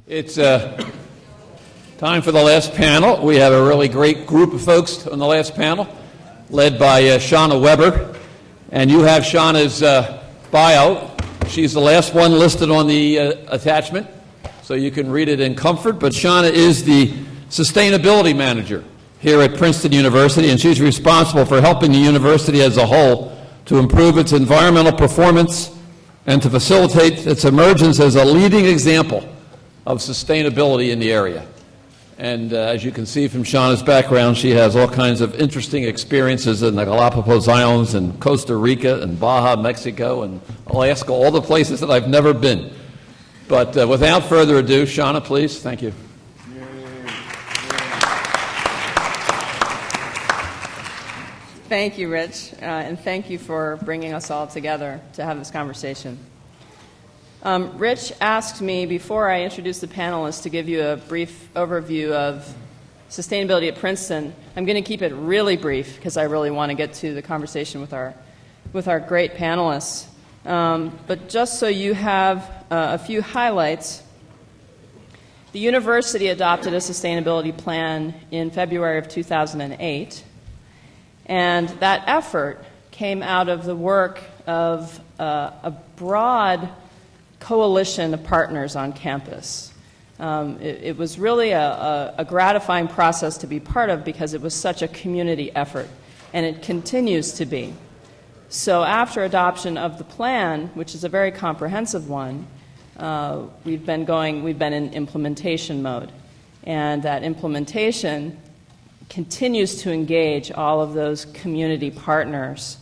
It's time for the last panel. We have a really great group of folks on the last panel, led by Shana Weber. And you have Shana's bio. She's the last one listed on the attachment, so you can read it in comfort. But Shana is the sustainability manager here at Princeton University, and she's responsible for helping the university as a whole to improve its environmental performance and to facilitate its emergence as a leading example of sustainability in the area. And as you can see from Shana's background, she has all kinds of interesting experiences in the Galapagos Islands and Costa Rica and Baja, Mexico, and Alaska, all the places that I've never been. But without further ado, Shana, please. Thank you. Thank you, Rich, and thank you for bringing us all together to have this conversation. Rich asked me before I introduce the panelists to give you a brief overview of sustainability at Princeton. I'm going to keep it really brief because I really want to get to the conversation with our great panelists. But just so you have a few highlights, the university adopted a sustainability plan in February of 2008. And that effort came out of the work of a broad coalition of partners on campus. It was really a gratifying process to be part of because it was such a community effort, and it continues to be. So after adoption of the plan, which is a very comprehensive one, we've been in implementation mode. And that implementation continues to engage all of those community partners,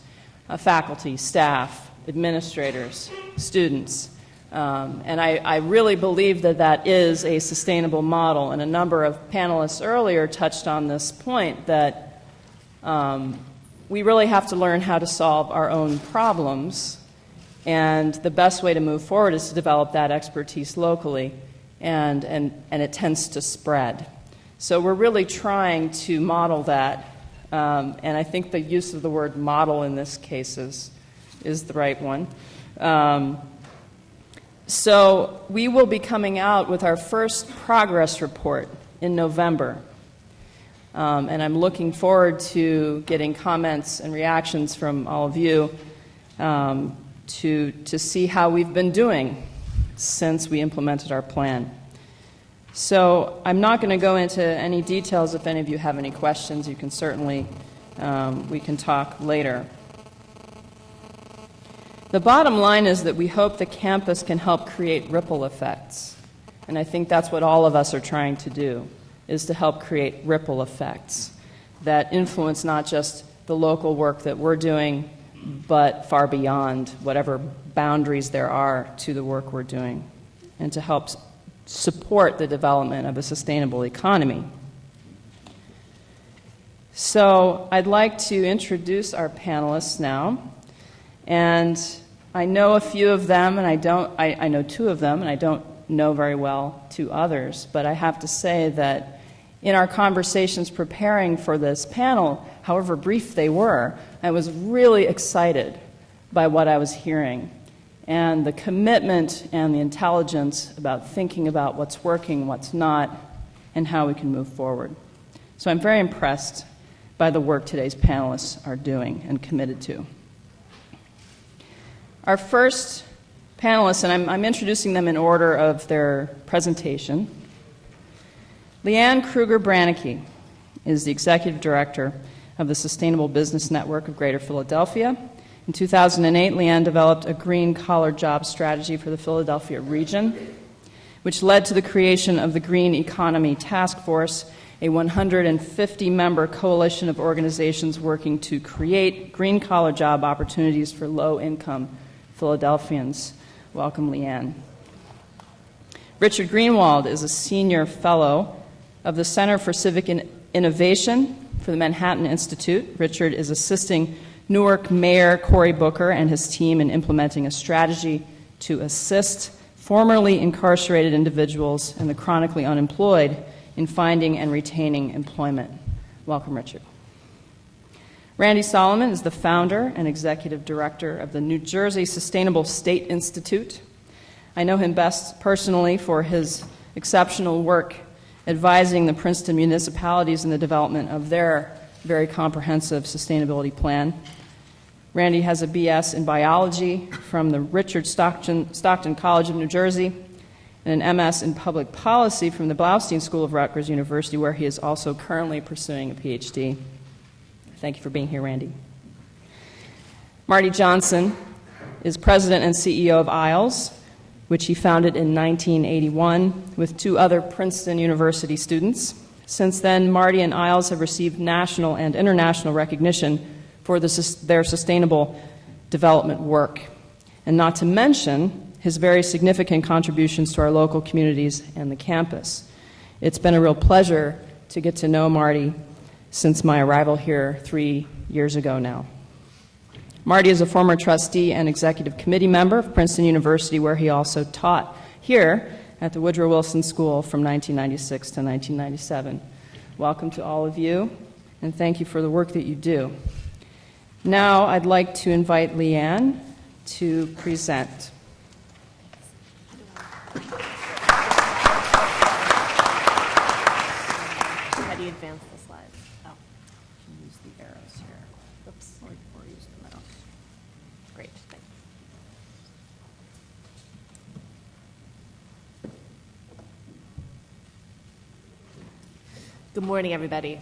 faculty, staff, administrators, students. And I really believe that that is a sustainable model. And a number of panelists earlier touched on this point that we really have to learn how to solve our own problems. And the best way to move forward is to develop that expertise locally. And it tends to spread. So we're really trying to model that, and I think the use of the word model in this case is the right one. So we will be coming out with our first progress report in November, and I'm looking forward to getting comments and reactions from all of you to see how we've been doing since we implemented our plan. So I'm not going to go into any details. If any of you have any questions, you can certainly, we can talk later. The bottom line is that we hope the campus can help create ripple effects. And I think that's what all of us are trying to do, is to help create ripple effects that influence not just the local work that we're doing, but far beyond whatever boundaries there are to the work we're doing, and to help support the development of a sustainable economy. So I'd like to introduce our panelists now, and I know a few of them, and I know two of them, and I don't know very well two others, but I have to say that in our conversations preparing for this panel, however brief they were, I was really excited by what I was hearing. And the commitment and the intelligence about thinking about what's working, what's not, and how we can move forward. So I'm very impressed by the work today's panelists are doing and committed to. Our first panelists, and I'm introducing them in order of their presentation. Leanne Krueger-Braneky is the Executive Director of the Sustainable Business Network of Greater Philadelphia. In 2008, Leanne developed a green-collar job strategy for the Philadelphia region, which led to the creation of the Green Economy Task Force, a 150-member coalition of organizations working to create green-collar job opportunities for low-income Philadelphians. Welcome, Leanne. Richard Greenwald is a senior fellow of the Center for Civic Innovation for the Manhattan Institute. Richard is assisting Newark Mayor Cory Booker and his team in implementing a strategy to assist formerly incarcerated individuals and the chronically unemployed in finding and retaining employment. Welcome, Richard. Randy Solomon is the founder and executive director of the New Jersey Sustainable State Institute. I know him best personally for his exceptional work advising the Princeton municipalities in the development of their very comprehensive sustainability plan. Randy has a BS in biology from the Richard Stockton College of New Jersey and an MS in public policy from the Blaustein School of Rutgers University, where he is also currently pursuing a PhD. Thank you for being here, Randy. Marty Johnson is president and CEO of ISLES, which he founded in 1981 with 2 other Princeton University students. Since then, Marty and ISLES have received national and international recognition for their sustainable development work, and not to mention his very significant contributions to our local communities and the campus. It's been a real pleasure to get to know Marty since my arrival here 3 years ago now. Marty is a former trustee and executive committee member of Princeton University, where he also taught here at the Woodrow Wilson School from 1996 to 1997. Welcome to all of you, and thank you for the work that you do. Now I'd like to invite Leanne to present. How do you advance the slides? Oh, Use the arrows here. oops. Or use the mouse. Great, thanks. Good morning, everybody.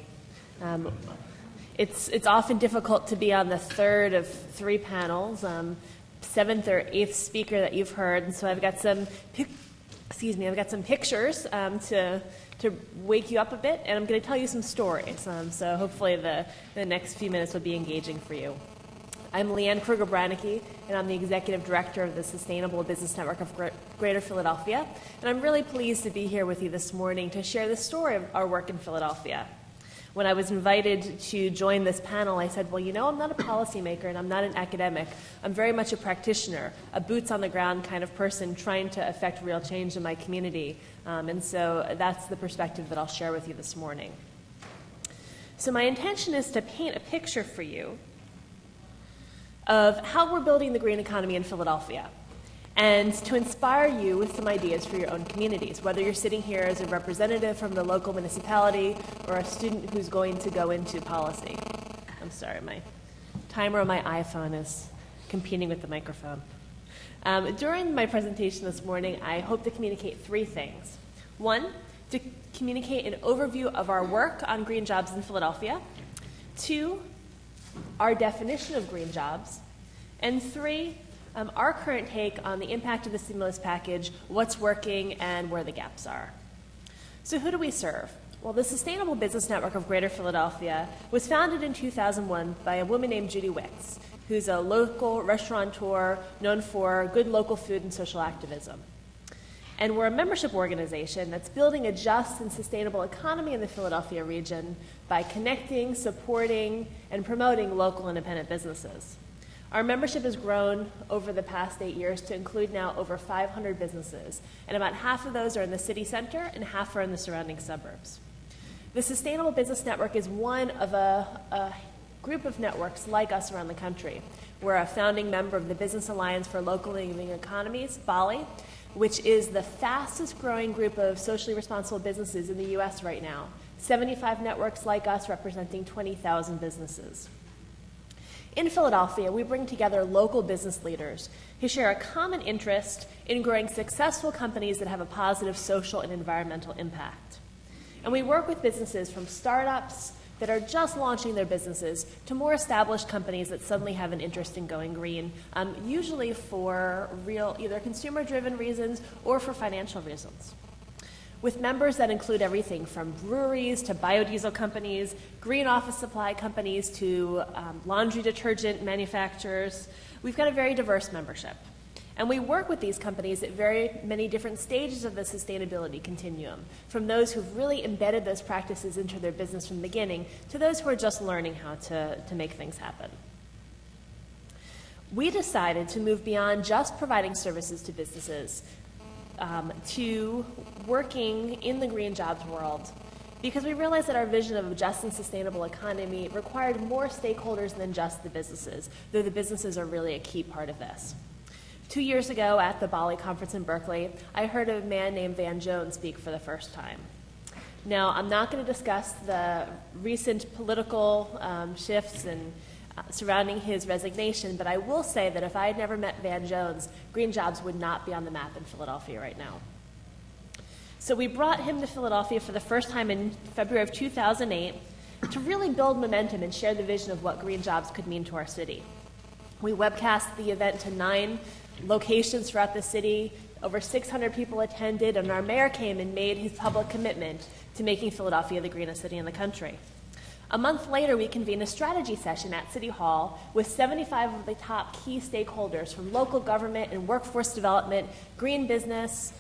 It's often difficult to be on the third of 3 panels, 7th or 8th speaker that you've heard, and so I've got some pictures to wake you up a bit, and I'm going to tell you some stories. So hopefully the next few minutes will be engaging for you. I'm Leanne Krueger-Braneky, and I'm the Executive Director of the Sustainable Business Network of Greater Philadelphia, and I'm really pleased to be here with you this morning to share the story of our work in Philadelphia. When I was invited to join this panel, I said, well, you know, I'm not a policymaker and I'm not an academic. I'm very much a practitioner, a boots-on-the-ground kind of person trying to affect real change in my community. And so that's the perspective that I'll share with you this morning. So my intention is to paint a picture for you of how we're building the green economy in Philadelphia, and to inspire you with some ideas for your own communities, whether you're sitting here as a representative from the local municipality or a student who's going to go into policy. I'm sorry, my timer on my iPhone is competing with the microphone. During my presentation this morning, I hope to communicate 3 things. 1, to communicate an overview of our work on green jobs in Philadelphia. 2, our definition of green jobs. And 3, our current take on the impact of the stimulus package, what's working, and where the gaps are. So who do we serve? Well, the Sustainable Business Network of Greater Philadelphia was founded in 2001 by a woman named Judy Wicks, who's a local restaurateur known for good local food and social activism. And we're a membership organization that's building a just and sustainable economy in the Philadelphia region by connecting, supporting, and promoting local independent businesses. Our membership has grown over the past 8 years to include now over 500 businesses, and about half of those are in the city center and half are in the surrounding suburbs. The Sustainable Business Network is one of a group of networks like us around the country. We're a founding member of the Business Alliance for Local Living Economies, BALI, which is the fastest growing group of socially responsible businesses in the U.S. right now. 75 networks like us representing 20,000 businesses. In Philadelphia, we bring together local business leaders who share a common interest in growing successful companies that have a positive social and environmental impact. And we work with businesses from startups that are just launching their businesses to more established companies that suddenly have an interest in going green, usually for real either consumer-driven reasons or for financial reasons. With members that include everything from breweries to biodiesel companies, green office supply companies to laundry detergent manufacturers. We've got a very diverse membership. And we work with these companies at very many different stages of the sustainability continuum, from those who've really embedded those practices into their business from the beginning to those who are just learning how to make things happen. We decided to move beyond just providing services to businesses to working in the green jobs world, because we realized that our vision of a just and sustainable economy required more stakeholders than just the businesses, though the businesses are really a key part of this. 2 years ago at the Bali conference in Berkeley, I heard a man named Van Jones speak for the first time. Now, I'm not going to discuss the recent political shifts and surrounding his resignation, but I will say that if I had never met Van Jones, green jobs would not be on the map in Philadelphia right now. So we brought him to Philadelphia for the first time in February of 2008 to really build momentum and share the vision of what green jobs could mean to our city. We webcast the event to 9 locations throughout the city. Over 600 people attended, and our mayor came and made his public commitment to making Philadelphia the greenest city in the country. A month later, we convened a strategy session at City Hall with 75 of the top key stakeholders from local government and workforce development, green business,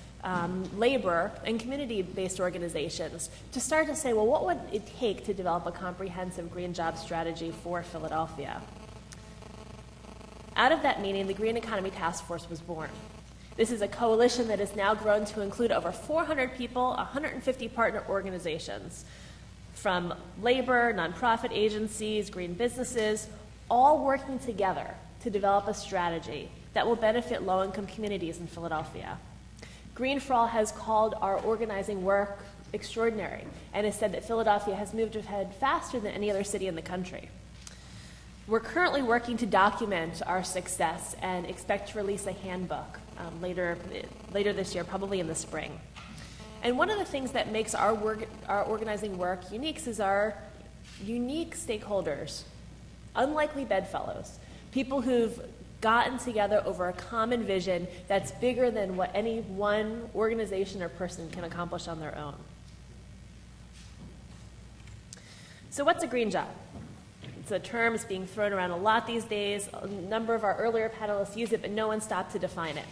labor, and community-based organizations to start to say, well, what would it take to develop a comprehensive green job strategy for Philadelphia? Out of that meeting, the Green Economy Task Force was born. This is a coalition that has now grown to include over 400 people, 150 partner organizations, from labor, nonprofit agencies, green businesses, all working together to develop a strategy that will benefit low-income communities in Philadelphia. Green for All has called our organizing work extraordinary and has said that Philadelphia has moved ahead faster than any other city in the country. We're currently working to document our success and expect to release a handbook later this year, probably in the spring. And one of the things that makes our organizing work unique is our unique stakeholders, unlikely bedfellows, people who've gotten together over a common vision that's bigger than what any one organization or person can accomplish on their own. So what's a green job? It's a term that's being thrown around a lot these days. A number of our earlier panelists use it, but no one stopped to define it.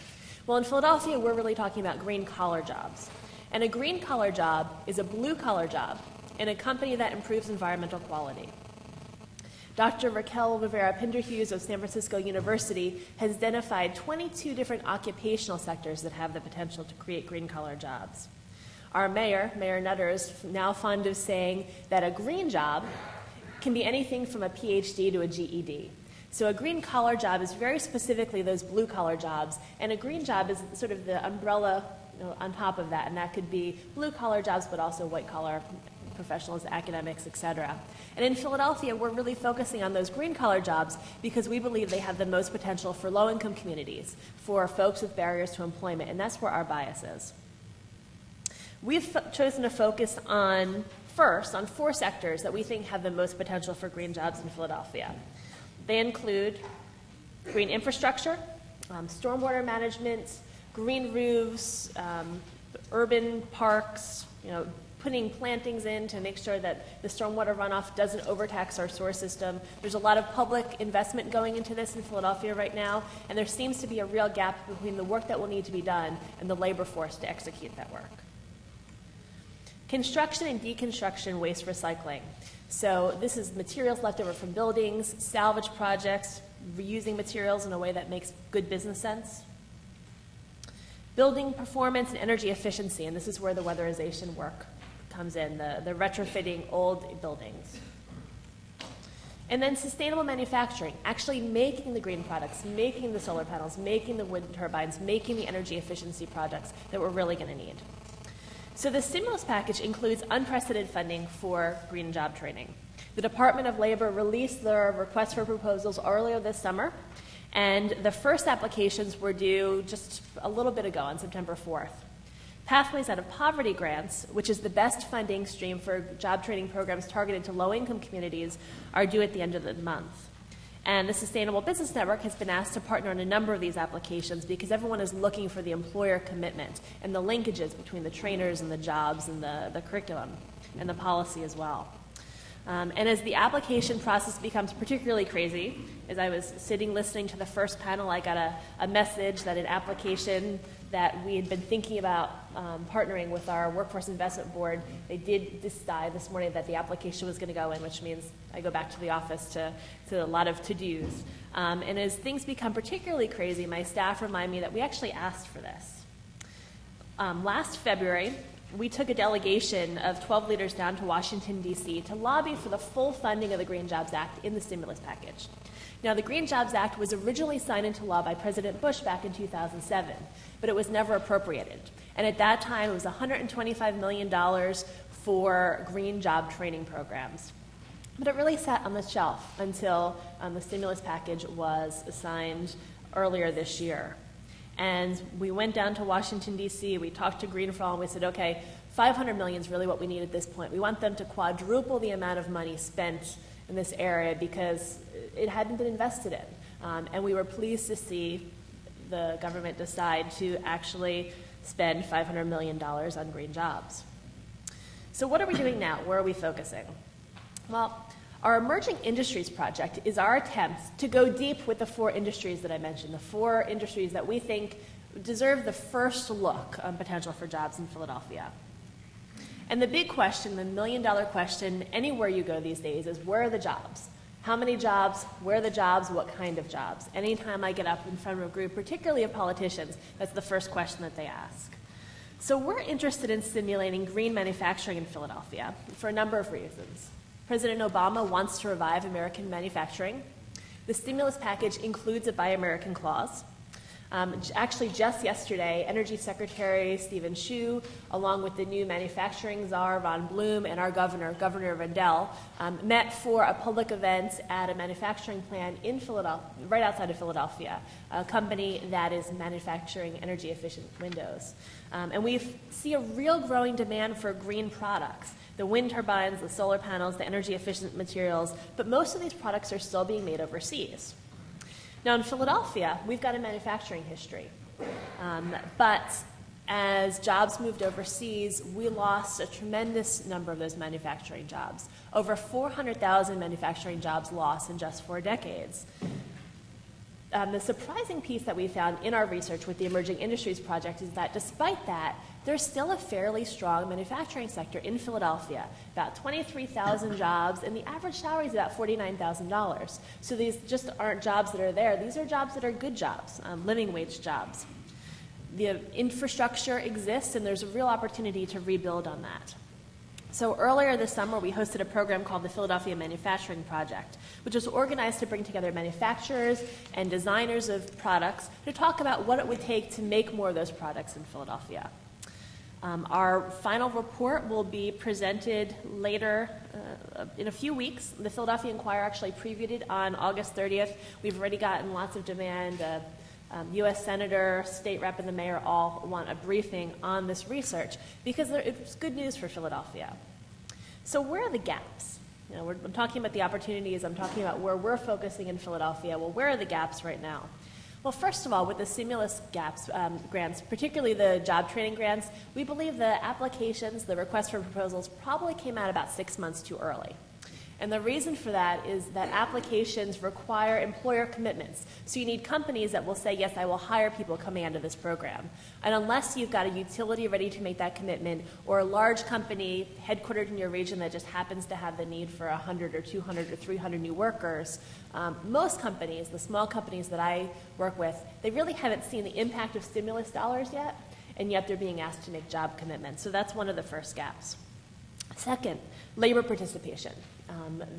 Well, in Philadelphia, we're really talking about green-collar jobs. And a green-collar job is a blue-collar job in a company that improves environmental quality. Dr. Raquel Rivera-Pinderhughes of San Francisco University has identified 22 different occupational sectors that have the potential to create green-collar jobs. Our mayor, Mayor Nutter, is now fond of saying that a green job can be anything from a PhD to a GED. So a green-collar job is very specifically those blue-collar jobs, and a green job is sort of the umbrella on top of that, and that could be blue-collar jobs, but also white-collar professionals, academics, et cetera. And in Philadelphia, we're really focusing on those green-collar jobs because we believe they have the most potential for low-income communities, for folks with barriers to employment, and that's where our bias is. We've chosen to focus on 4 sectors that we think have the most potential for green jobs in Philadelphia. They include green infrastructure, stormwater management, green roofs, urban parks, putting plantings in to make sure that the stormwater runoff doesn't overtax our sewer system. There's a lot of public investment going into this in Philadelphia right now, and there seems to be a real gap between the work that will need to be done and the labor force to execute that work. Construction and deconstruction waste recycling. So this is materials left over from buildings, salvage projects, reusing materials in a way that makes good business sense. Building performance and energy efficiency, and this is where the weatherization work comes in, the retrofitting old buildings. And then sustainable manufacturing, actually making the green products, making the solar panels, making the wind turbines, making the energy efficiency projects that we're really going to need. So the stimulus package includes unprecedented funding for green job training. The Department of Labor released their request for proposals earlier this summer, and the first applications were due just a little bit ago on September 4th. Pathways Out of Poverty grants, which is the best funding stream for job training programs targeted to low-income communities, are due at the end of the month. And the Sustainable Business Network has been asked to partner on a number of these applications because everyone is looking for the employer commitment and the linkages between the trainers and the jobs and the curriculum and the policy as well. And as the application process becomes particularly crazy, as I was sitting listening to the first panel, I got a message that an application that we had been thinking about partnering with our Workforce Investment Board, they did decide this morning that the application was going to go in, which means I go back to the office to a lot of to-dos. And as things become particularly crazy, my staff remind me that we actually asked for this. Last February, we took a delegation of 12 leaders down to Washington, D.C. to lobby for the full funding of the Green Jobs Act in the stimulus package. Now, the Green Jobs Act was originally signed into law by President Bush back in 2007, but it was never appropriated. And at that time, it was $125 million for green job training programs. But it really sat on the shelf until the stimulus package was signed earlier this year. And we went down to Washington, D.C., we talked to Greenwald, and we said, okay, $500 million is really what we need at this point. We want them to quadruple the amount of money spent in this area because it hadn't been invested in. And we were pleased to see the government decide to actually spend $500 million on green jobs. So what are we doing now? Where are we focusing? Well, our Emerging Industries Project is our attempt to go deep with the 4 industries that I mentioned, the 4 industries that we think deserve the first look on potential for jobs in Philadelphia. And the big question, the million-dollar question anywhere you go these days is, where are the jobs? How many jobs? Where are the jobs? What kind of jobs? Anytime I get up in front of a group, particularly of politicians, that's the first question that they ask. So we're interested in stimulating green manufacturing in Philadelphia for a number of reasons. President Obama wants to revive American manufacturing. The stimulus package includes a Buy American clause. Actually, just yesterday, Energy Secretary Steven Chu, along with the new manufacturing czar, Ron Bloom, and our Governor Randall, met for a public event at a manufacturing plant in Philadelphia, right outside of Philadelphia, a company that is manufacturing energy-efficient windows. And we see a real growing demand for green products, the wind turbines, the solar panels, the energy-efficient materials, but most of these products are still being made overseas. Now, in Philadelphia, we've got a manufacturing history, but as jobs moved overseas, we lost a tremendous number of those manufacturing jobs. Over 400,000 manufacturing jobs lost in just 4 decades. The surprising piece that we found in our research with the Emerging Industries Project is that despite that, there's still a fairly strong manufacturing sector in Philadelphia, about 23,000 jobs, and the average salary is about $49,000. So these just aren't jobs that are there. These are jobs that are good jobs, living wage jobs. The infrastructure exists, and there's a real opportunity to rebuild on that. So earlier this summer, we hosted a program called the Philadelphia Manufacturing Project, which was organized to bring together manufacturers and designers of products to talk about what it would take to make more of those products in Philadelphia. Our final report will be presented later in a few weeks. The Philadelphia Inquirer actually previewed it on August 30th. We've already gotten lots of demand. U.S. Senator, state rep, and the mayor all want a briefing on this research because it's good news for Philadelphia. So where are the gaps? I'm talking about the opportunities. I'm talking about where we're focusing in Philadelphia. Well, where are the gaps right now? Well, first of all, with the stimulus grants, particularly the job training grants, we believe the applications, the requests for proposals, probably came out about 6 months too early. And the reason for that is that applications require employer commitments. So you need companies that will say, yes, I will hire people coming out of this program. And unless you've got a utility ready to make that commitment, or a large company headquartered in your region that just happens to have the need for 100 or 200 or 300 new workers, most companies, the small companies that I work with, they really haven't seen the impact of stimulus dollars yet, and yet they're being asked to make job commitments. So that's one of the first gaps. Second, labor participation.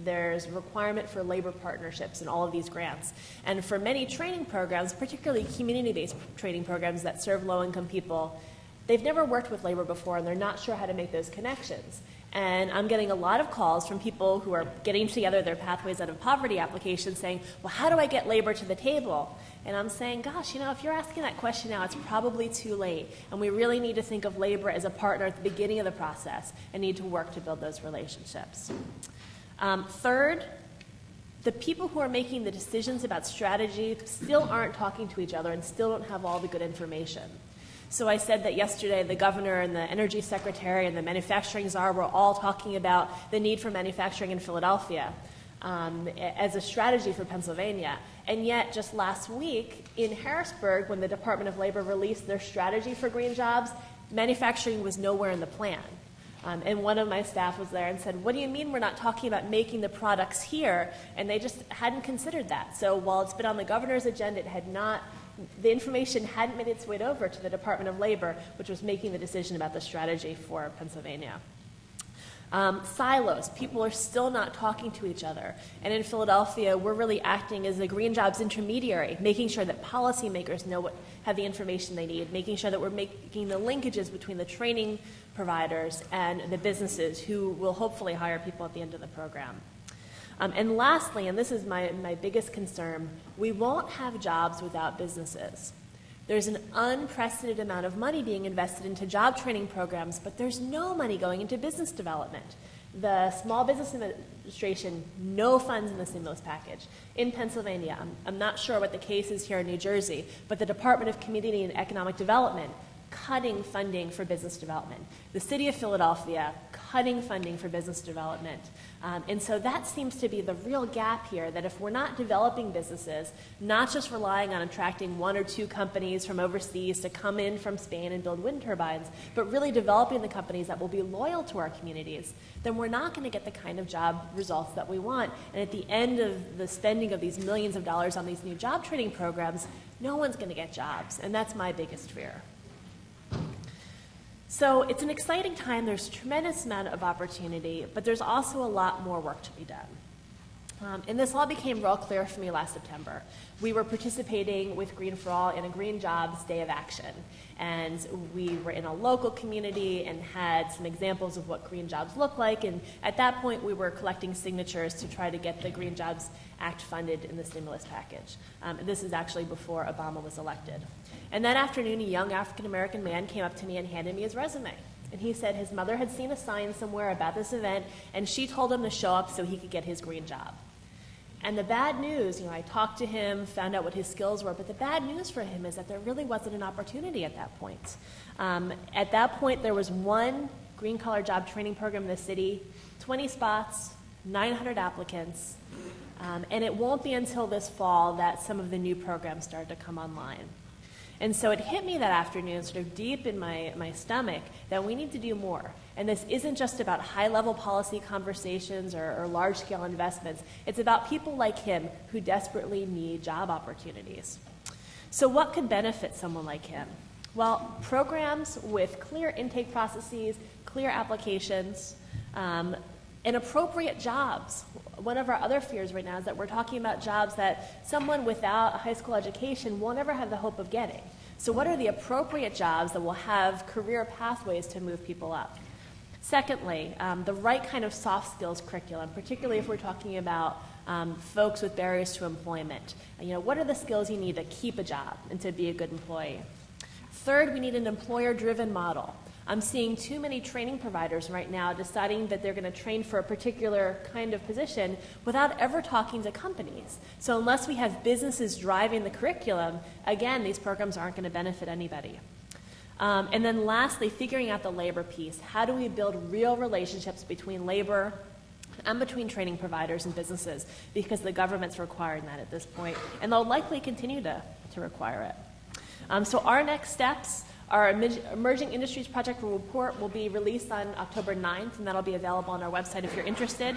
There's a requirement for labor partnerships in all of these grants. And for many training programs, particularly community-based training programs that serve low-income people, they've never worked with labor before and they're not sure how to make those connections. And I'm getting a lot of calls from people who are getting together their Pathways Out of Poverty applications saying, well, how do I get labor to the table? And I'm saying, gosh, if you're asking that question now, it's probably too late. And we really need to think of labor as a partner at the beginning of the process and need to work to build those relationships. Third, the people who are making the decisions about strategy still aren't talking to each other and still don't have all the good information. So I said that yesterday the governor and the energy secretary and the manufacturing czar were all talking about the need for manufacturing in Philadelphia as a strategy for Pennsylvania. And yet just last week in Harrisburg, when the Department of Labor released their strategy for green jobs, manufacturing was nowhere in the plan. And one of my staff was there and said, what do you mean we're not talking about making the products here? And they just hadn't considered that. So while it's been on the governor's agenda, it had not the information hadn't made its way over to the Department of Labor, which was making the decision about the strategy for Pennsylvania. Silos. People are still not talking to each other. And in Philadelphia, we're really acting as the green jobs intermediary, making sure that policymakers have the information they need, making sure that we're making the linkages between the training providers and the businesses who will hopefully hire people at the end of the program. And lastly, and this is my biggest concern, we won't have jobs without businesses. There's an unprecedented amount of money being invested into job training programs, but there's no money going into business development. The Small Business Administration, no funds in the stimulus package. In Pennsylvania, I'm not sure what the case is here in New Jersey, but the Department of Community and Economic Development cutting funding for business development. The city of Philadelphia cutting funding for business development. And so that seems to be the real gap here, that if we're not developing businesses, not just relying on attracting 1 or 2 companies from overseas to come in from Spain and build wind turbines, but really developing the companies that will be loyal to our communities, then we're not going to get the kind of job results that we want. And at the end of the spending of these millions of dollars on these new job training programs, no one's going to get jobs. And that's my biggest fear. So it's an exciting time. There's a tremendous amount of opportunity, but there's also a lot more work to be done. And this all became real clear for me last September. We were participating with Green for All in a Green Jobs Day of Action. And we were in a local community and had some examples of what green jobs look like. And at that point, we were collecting signatures to try to get the Green Jobs Act funded in the stimulus package. This is actually before Obama was elected. And that afternoon, a young African-American man came up to me and handed me his resume. And he said his mother had seen a sign somewhere about this event, and she told him to show up so he could get his green job. And the bad news, I talked to him, found out what his skills were, but the bad news for him is that there really wasn't an opportunity at that point. At that point, there was one green-collar job training program in the city, 20 spots, 900 applicants, and it won't be until this fall that some of the new programs start to come online. And so it hit me that afternoon, sort of deep in my stomach, that we need to do more. And this isn't just about high-level policy conversations or large-scale investments. It's about people like him who desperately need job opportunities. So what could benefit someone like him? Well, programs with clear intake processes, clear applications, and appropriate jobs. One of our other fears right now is that we're talking about jobs that someone without a high school education will never have the hope of getting. So what are the appropriate jobs that will have career pathways to move people up? Secondly, the right kind of soft skills curriculum, particularly if we're talking about folks with barriers to employment. What are the skills you need to keep a job and to be a good employee? Third, we need an employer-driven model. I'm seeing too many training providers right now deciding that they're going to train for a particular kind of position without ever talking to companies. So unless we have businesses driving the curriculum, again, these programs aren't going to benefit anybody. And then lastly, figuring out the labor piece. How do we build real relationships between labor and between training providers and businesses? Because the government's requiring that at this point, and they'll likely continue to require it. So our next steps. Our Emerging Industries Project report will be released on October 9th, and that'll be available on our website if you're interested.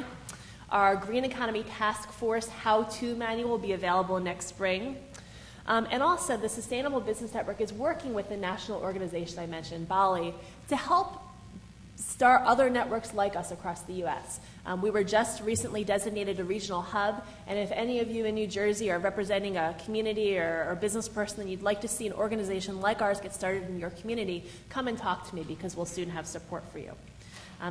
Our Green Economy Task Force how-to manual will be available next spring. And also, the Sustainable Business Network is working with the national organization I mentioned, Bali, to help start other networks like us across the U.S. We were just recently designated a regional hub, and if any of you in New Jersey are representing a community or business person and you'd like to see an organization like ours get started in your community, come and talk to me because we'll soon have support for you.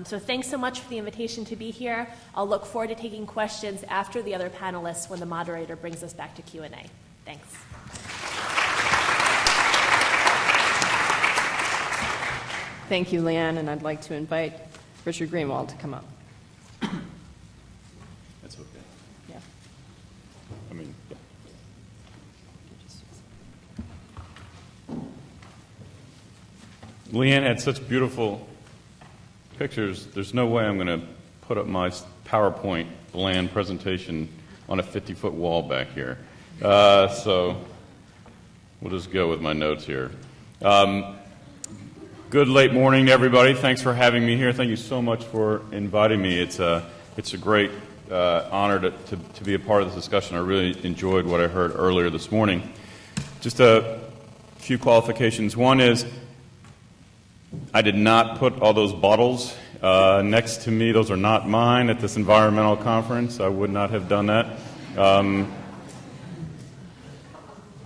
So thanks so much for the invitation to be here. I'll look forward to taking questions after the other panelists when the moderator brings us back to Q&A. Thanks. Thank you, Leanne, and I'd like to invite Richard Greenwald to come up. That's okay. Yeah. I mean, yeah. Leanne had such beautiful pictures. There's no way I'm going to put up my PowerPoint bland presentation on a 50-foot wall back here. So we'll just go with my notes here. Good late morning to everybody. Thanks for having me here. Thank you so much for inviting me. It's a great honor to be a part of this discussion. I really enjoyed what I heard earlier this morning. Just a few qualifications. One is I did not put all those bottles next to me. Those are not mine at this environmental conference. I would not have done that. Don't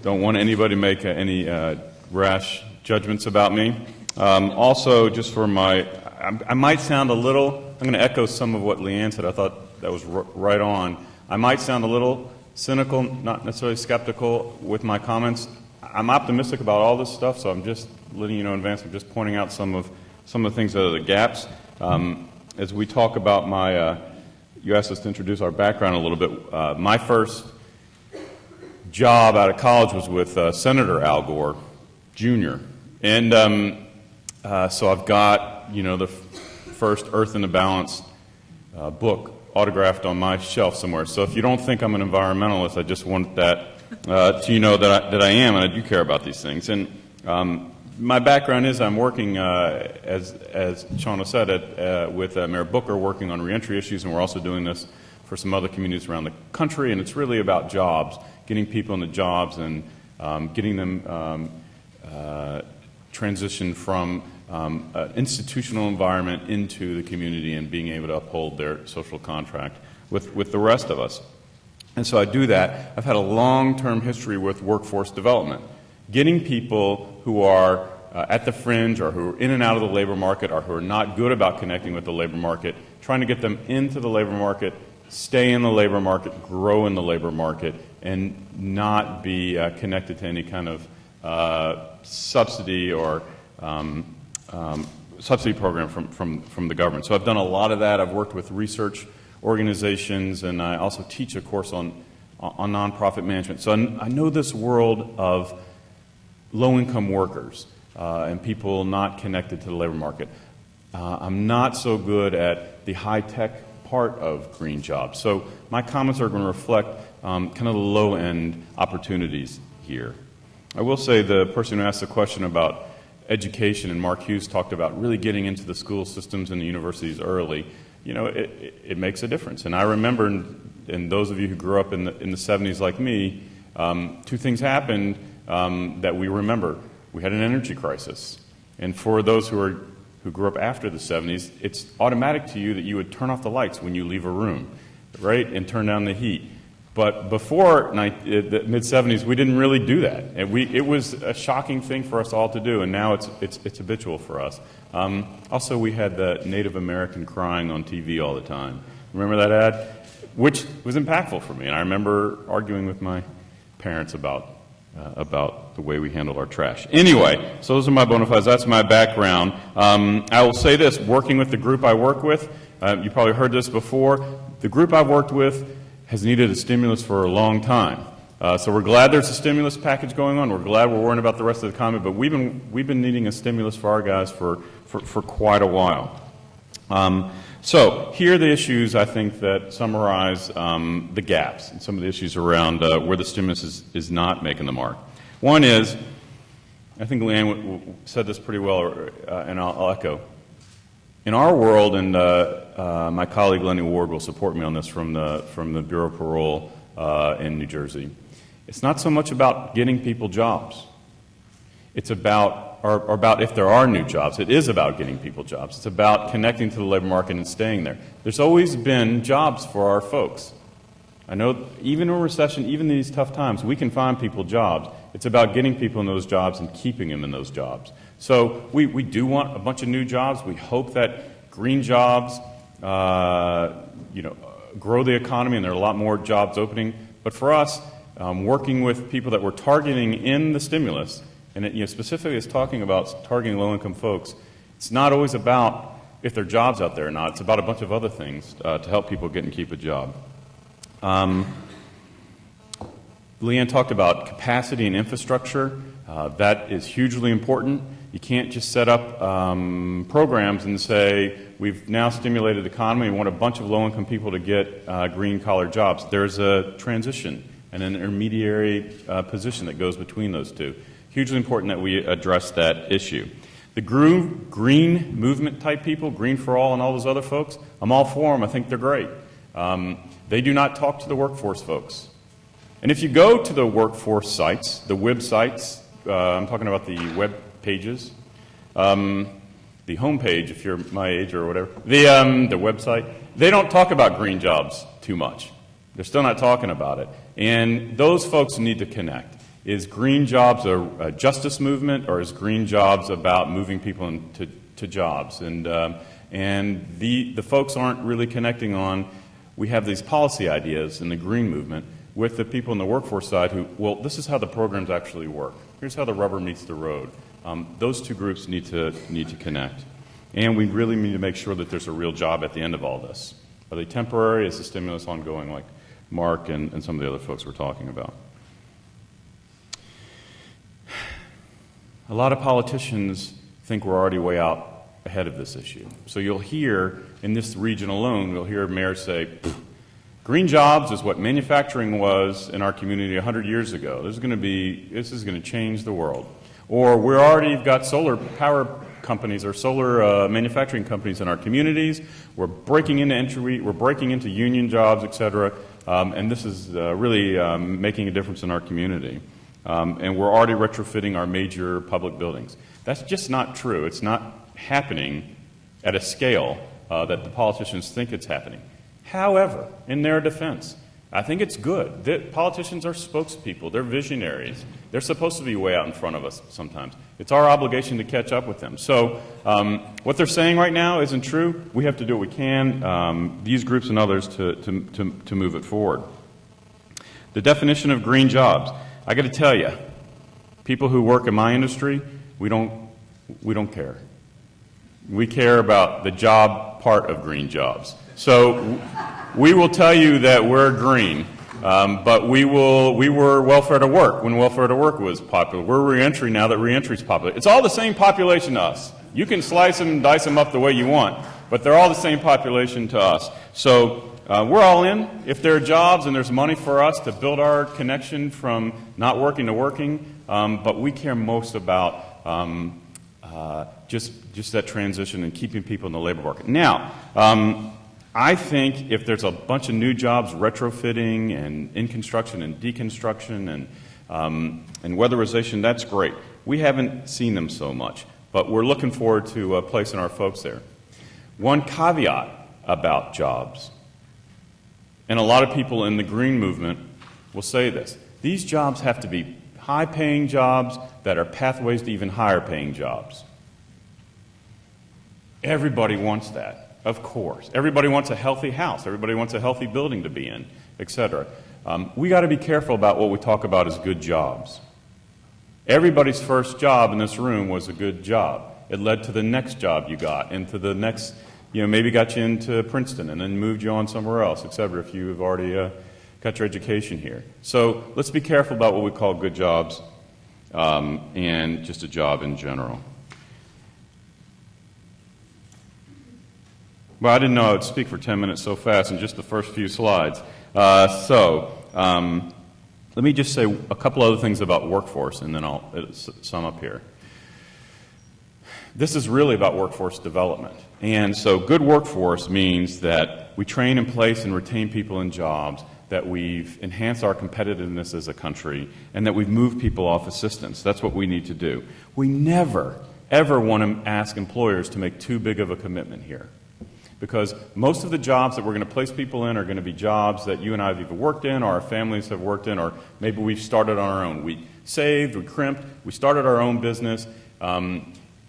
want anybody to make any rash judgments about me. Also, just for I might sound a little, I'm going to echo some of what Leanne said. I thought that was right on. I might sound a little cynical, not necessarily skeptical with my comments. I'm optimistic about all this stuff, so I'm just letting you know in advance. I'm just pointing out some of the things that are the gaps. As we talk about you asked us to introduce our background a little bit. My first job out of college was with Senator Al Gore, Jr. And so I've got, the first Earth in the Balance book autographed on my shelf somewhere. So if you don't think I'm an environmentalist, I just want that to that I am, and I do care about these things. And my background is I'm working, as Shana said, with Mayor Booker, working on reentry issues, and we're also doing this for some other communities around the country, and it's really about jobs, getting people into jobs and getting them transition from an institutional environment into the community and being able to uphold their social contract with the rest of us. And so I do that. I've had a long-term history with workforce development, getting people who are at the fringe or who are in and out of the labor market or who are not good about connecting with the labor market, trying to get them into the labor market, stay in the labor market, grow in the labor market, and not be connected to any kind of subsidy or subsidy program from the government. So I've done a lot of that. I've worked with research organizations, and I also teach a course on nonprofit management. So I know this world of low-income workers and people not connected to the labor market. I'm not so good at the high-tech part of green jobs. So my comments are going to reflect kind of the low-end opportunities here. I will say the person who asked the question about education, and Mark Hughes talked about really getting into the school systems and the universities early. It makes a difference. And I remember, and those of you who grew up in the 70s like me, two things happened that we remember. We had an energy crisis. And for those who grew up after the 70s, it's automatic to you that you would turn off the lights when you leave a room, right, and turn down the heat. But before the mid-70s, we didn't really do that. And it was a shocking thing for us all to do, and now it's habitual for us. Also, we had the Native American crying on TV all the time. Remember that ad? Which was impactful for me, and I remember arguing with my parents about the way we handled our trash. Anyway, so those are my bona fides. That's my background. I will say this, working with the group I work with, you probably heard this before, the group I've worked with has needed a stimulus for a long time. So we're glad there's a stimulus package going on. We're glad we're worrying about the rest of the economy, but we've been needing a stimulus for our guys for quite a while. So here are the issues I think that summarize the gaps and some of the issues around where the stimulus is not making the mark. One is, I think Leanne said this pretty well, and I'll echo. In our world, and my colleague Lenny Ward will support me on this from the Bureau of Parole in New Jersey, it's not so much about getting people jobs. It's about if there are new jobs. It is about getting people jobs. It's about connecting to the labor market and staying there. There's always been jobs for our folks. I know even in a recession, even in these tough times, we can find people jobs. It's about getting people in those jobs and keeping them in those jobs. So we do want a bunch of new jobs. We hope that green jobs, grow the economy, and there are a lot more jobs opening. But for us, working with people that we're targeting in the stimulus, and it specifically is talking about targeting low-income folks, it's not always about if there are jobs out there or not. It's about a bunch of other things to help people get and keep a job. Leanne talked about capacity and infrastructure. That is hugely important. You can't just set up programs and say, we've now stimulated the economy, we want a bunch of low-income people to get green-collar jobs. There's a transition and an intermediary position that goes between those two. Hugely important that we address that issue. The green movement type people, Green for All and all those other folks, I'm all for them. I think they're great. They do not talk to the workforce folks. And if you go to the workforce sites, the web sites, I'm talking about the web pages, the home page, if you're my age or whatever, the website, they don't talk about green jobs too much. They're still not talking about it. And those folks need to connect. Is green jobs a justice movement, or is green jobs about moving people into jobs? And the folks aren't really connecting on, we have these policy ideas in the green movement with the people in the workforce side who, well, this is how the programs actually work. Here's how the rubber meets the road. Those two groups need to connect. And we really need to make sure that there's a real job at the end of all this. Are they temporary? Is the stimulus ongoing, like Mark and some of the other folks were talking about? A lot of politicians think we're already way out ahead of this issue. So you'll hear, in this region alone, you'll hear mayors say, green jobs is what manufacturing was in our community 100 years ago. This is going to change the world. Or we're already got solar power companies or solar manufacturing companies in our communities. We're breaking into union jobs, et cetera, and this is really making a difference in our community. And we're already retrofitting our major public buildings. That's just not true. It's not happening at a scale that the politicians think it's happening. However, in their defense, I think it's good. That politicians are spokespeople. They're visionaries. They're supposed to be way out in front of us sometimes. It's our obligation to catch up with them. So what they're saying right now isn't true. We have to do what we can, these groups and others, to move it forward. The definition of green jobs. I got to tell you, people who work in my industry, we don't care. We care about the job part of green jobs. So we will tell you that we're green, but we were welfare to work when welfare to work was popular. We're reentry now that reentry is popular. It's all the same population to us. You can slice them and dice them up the way you want, but they're all the same population to us. So we're all in. If there are jobs and there's money for us to build our connection from not working to working, but we care most about just that transition and keeping people in the labor market. Now, I think if there's a bunch of new jobs, retrofitting and in construction and deconstruction and weatherization, that's great. We haven't seen them so much, but we're looking forward to placing our folks there. One caveat about jobs, and a lot of people in the green movement will say this, these jobs have to be high-paying jobs that are pathways to even higher-paying jobs. Everybody wants that. Of course. Everybody wants a healthy house. Everybody wants a healthy building to be in, et cetera. We got to be careful about what we talk about as good jobs. Everybody's first job in this room was a good job. It led to the next job you got, and to the next, maybe got you into Princeton and then moved you on somewhere else, et cetera, if you've already got your education here. So let's be careful about what we call good jobs and just a job in general. Well, I didn't know I would speak for 10 minutes so fast in just the first few slides. Let me just say a couple other things about workforce, and then I'll sum up here. This is really about workforce development. And so good workforce means that we train and place and retain people in jobs, that we've enhanced our competitiveness as a country, and that we've moved people off assistance. That's what we need to do. We never, ever want to ask employers to make too big of a commitment here. Because most of the jobs that we're going to place people in are going to be jobs that you and I have either worked in or our families have worked in, or maybe we've started on our own. We saved, we crimped, we started our own business.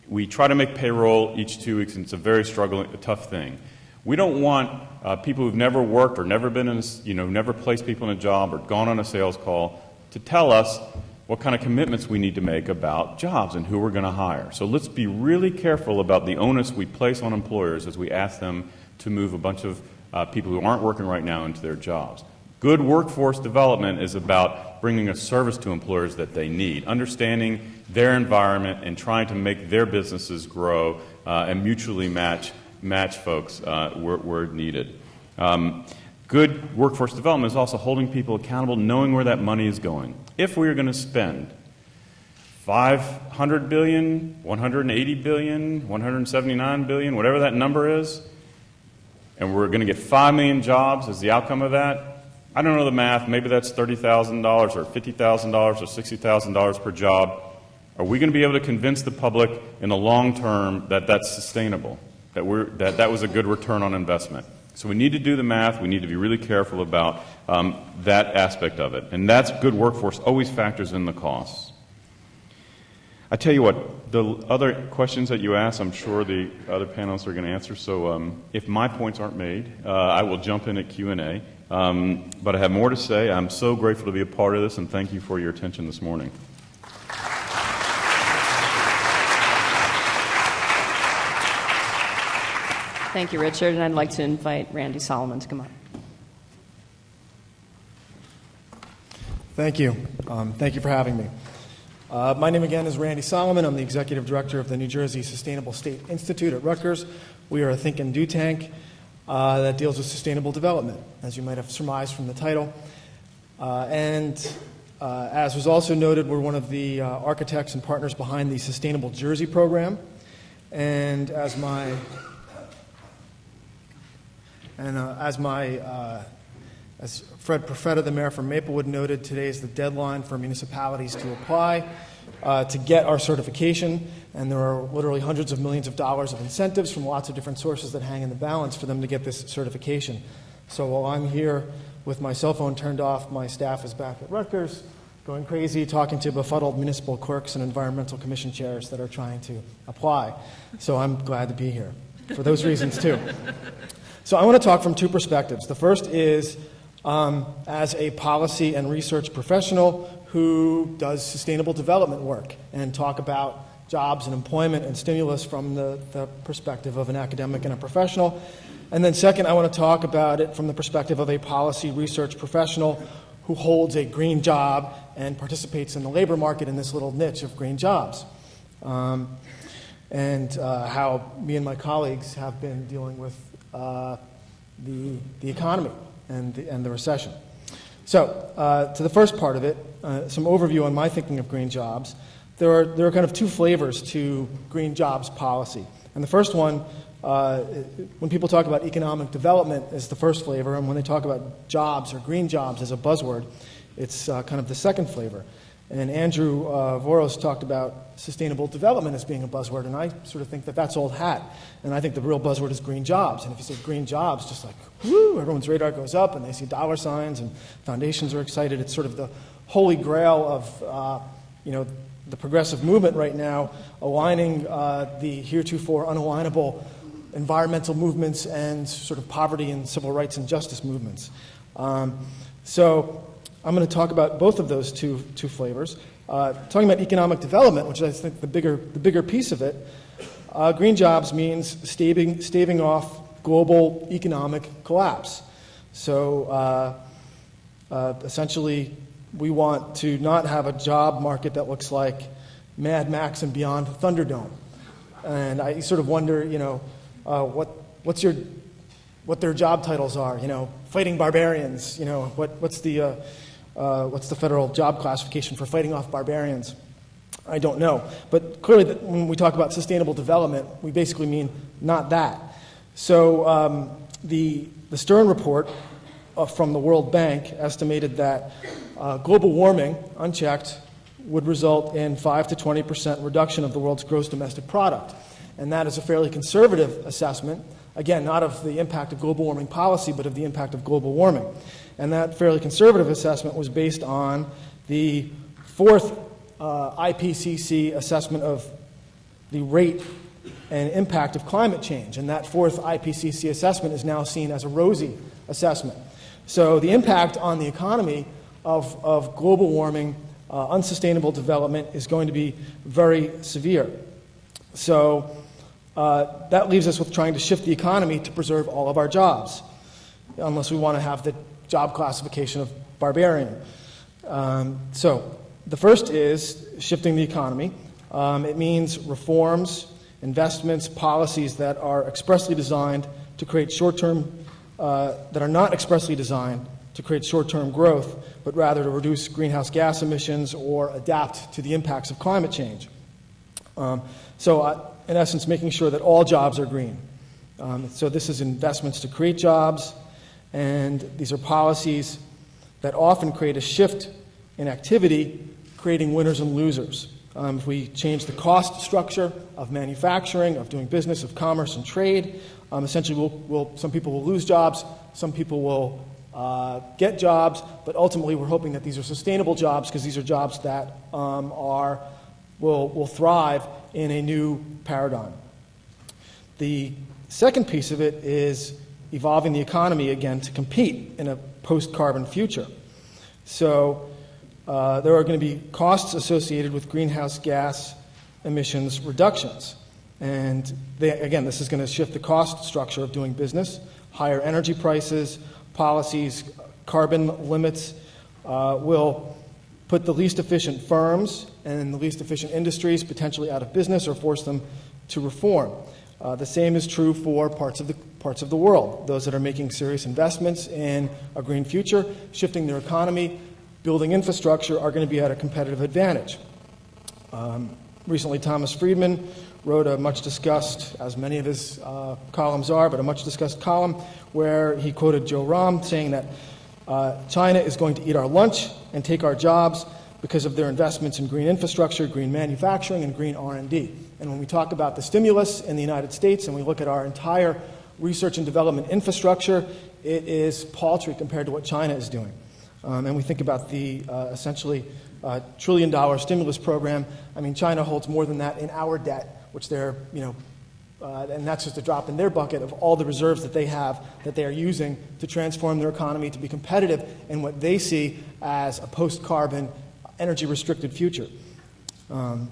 We try to make payroll each 2 weeks, and it's a very tough thing. We don't want people who've never worked or never been in, never placed people in a job or gone on a sales call to tell us what kind of commitments we need to make about jobs and who we're going to hire. So let's be really careful about the onus we place on employers as we ask them to move a bunch of people who aren't working right now into their jobs. Good workforce development is about bringing a service to employers that they need, understanding their environment and trying to make their businesses grow and mutually match folks where needed. Good workforce development is also holding people accountable, knowing where that money is going. If we are going to spend $500 billion, $180 billion, $179 billion, whatever that number is, and we're going to get 5 million jobs as the outcome of that, I don't know the math. Maybe that's $30,000 or $50,000 or $60,000 per job. Are we going to be able to convince the public in the long term that that's sustainable, that that was a good return on investment? So we need to do the math. We need to be really careful about that aspect of it. And that's good workforce always factors in the costs. I tell you what, the other questions that you asked, I'm sure the other panelists are going to answer. So if my points aren't made, I will jump in at Q&A. But I have more to say. I'm so grateful to be a part of this, and thank you for your attention this morning. Thank you, Richard, and I'd like to invite Randy Solomon to come up. Thank you. Thank you for having me. My name again is Randy Solomon. I'm the Executive Director of the New Jersey Sustainable State Institute at Rutgers. We are a think and do tank that deals with sustainable development, as you might have surmised from the title. As was also noted, we're one of the architects and partners behind the Sustainable Jersey program. And as Fred Perfetta, the mayor from Maplewood, noted, today is the deadline for municipalities to apply to get our certification, and there are literally hundreds of millions of dollars of incentives from lots of different sources that hang in the balance for them to get this certification. So while I'm here with my cell phone turned off, my staff is back at Rutgers going crazy, talking to befuddled municipal clerks and environmental commission chairs that are trying to apply. So I'm glad to be here for those reasons too. So I want to talk from two perspectives. The first is as a policy and research professional who does sustainable development work, and talk about jobs and employment and stimulus from the perspective of an academic and a professional. And then second, I want to talk about it from the perspective of a policy research professional who holds a green job and participates in the labor market in this little niche of green jobs. And how me and my colleagues have been dealing with the economy and the recession. So, to the first part of it, some overview on my thinking of green jobs. There are kind of two flavors to green jobs policy. And the first one, when people talk about economic development, is the first flavor, and when they talk about jobs or green jobs as a buzzword, it's kind of the second flavor. And Andrew Voros talked about sustainable development as being a buzzword, and I sort of think that that's old hat. And I think the real buzzword is green jobs. And if you say green jobs, just like, woo, everyone's radar goes up, and they see dollar signs, and foundations are excited. It's sort of the holy grail of, the progressive movement right now, aligning the heretofore unalignable environmental movements and sort of poverty and civil rights and justice movements. So I'm going to talk about both of those two flavors. Talking about economic development, which I think the bigger piece of it, green jobs means staving off global economic collapse. So essentially, we want to not have a job market that looks like Mad Max and Beyond Thunderdome. And I sort of wonder, what their job titles are. Fighting barbarians. What's the federal job classification for fighting off barbarians? I don't know. But clearly, when we talk about sustainable development, we basically mean not that. So the Stern report from the World Bank estimated that global warming, unchecked, would result in 5 to 20% reduction of the world's gross domestic product. And that is a fairly conservative assessment, again, not of the impact of global warming policy, but of the impact of global warming. And that fairly conservative assessment was based on the fourth IPCC assessment of the rate and impact of climate change. And that fourth IPCC assessment is now seen as a rosy assessment. So the impact on the economy of global warming, unsustainable development, is going to be very severe. So that leaves us with trying to shift the economy to preserve all of our jobs, unless we want to have the job classification of barbarian. So the first is shifting the economy. It means reforms, investments, policies that are expressly designed to create short-term, that are not expressly designed to create short-term growth, but rather to reduce greenhouse gas emissions or adapt to the impacts of climate change. So in essence, making sure that all jobs are green. So this is investments to create jobs, and these are policies that often create a shift in activity, creating winners and losers. If we change the cost structure of manufacturing, of doing business, of commerce and trade, essentially some people will lose jobs, some people will get jobs, but ultimately we're hoping that these are sustainable jobs because these are jobs that will thrive in a new paradigm. The second piece of it is evolving the economy again to compete in a post-carbon future. So there are going to be costs associated with greenhouse gas emissions reductions. And again, this is going to shift the cost structure of doing business, higher energy prices, policies, carbon limits will put the least efficient firms and the least efficient industries potentially out of business or force them to reform. The same is true for parts of the world. Those that are making serious investments in a green future, shifting their economy, building infrastructure are going to be at a competitive advantage. Recently, Thomas Friedman wrote a much-discussed, as many of his columns are, but a much-discussed column where he quoted Joe Rahm saying that China is going to eat our lunch and take our jobs because of their investments in green infrastructure, green manufacturing, and green R&D. And when we talk about the stimulus in the United States and we look at our entire research and development infrastructure, it is paltry compared to what China is doing. And we think about the essentially $1 trillion stimulus program. I mean, China holds more than that in our debt, which they're, and that's just a drop in their bucket of all the reserves that they have that they are using to transform their economy to be competitive in what they see as a post-carbon, energy-restricted future. Of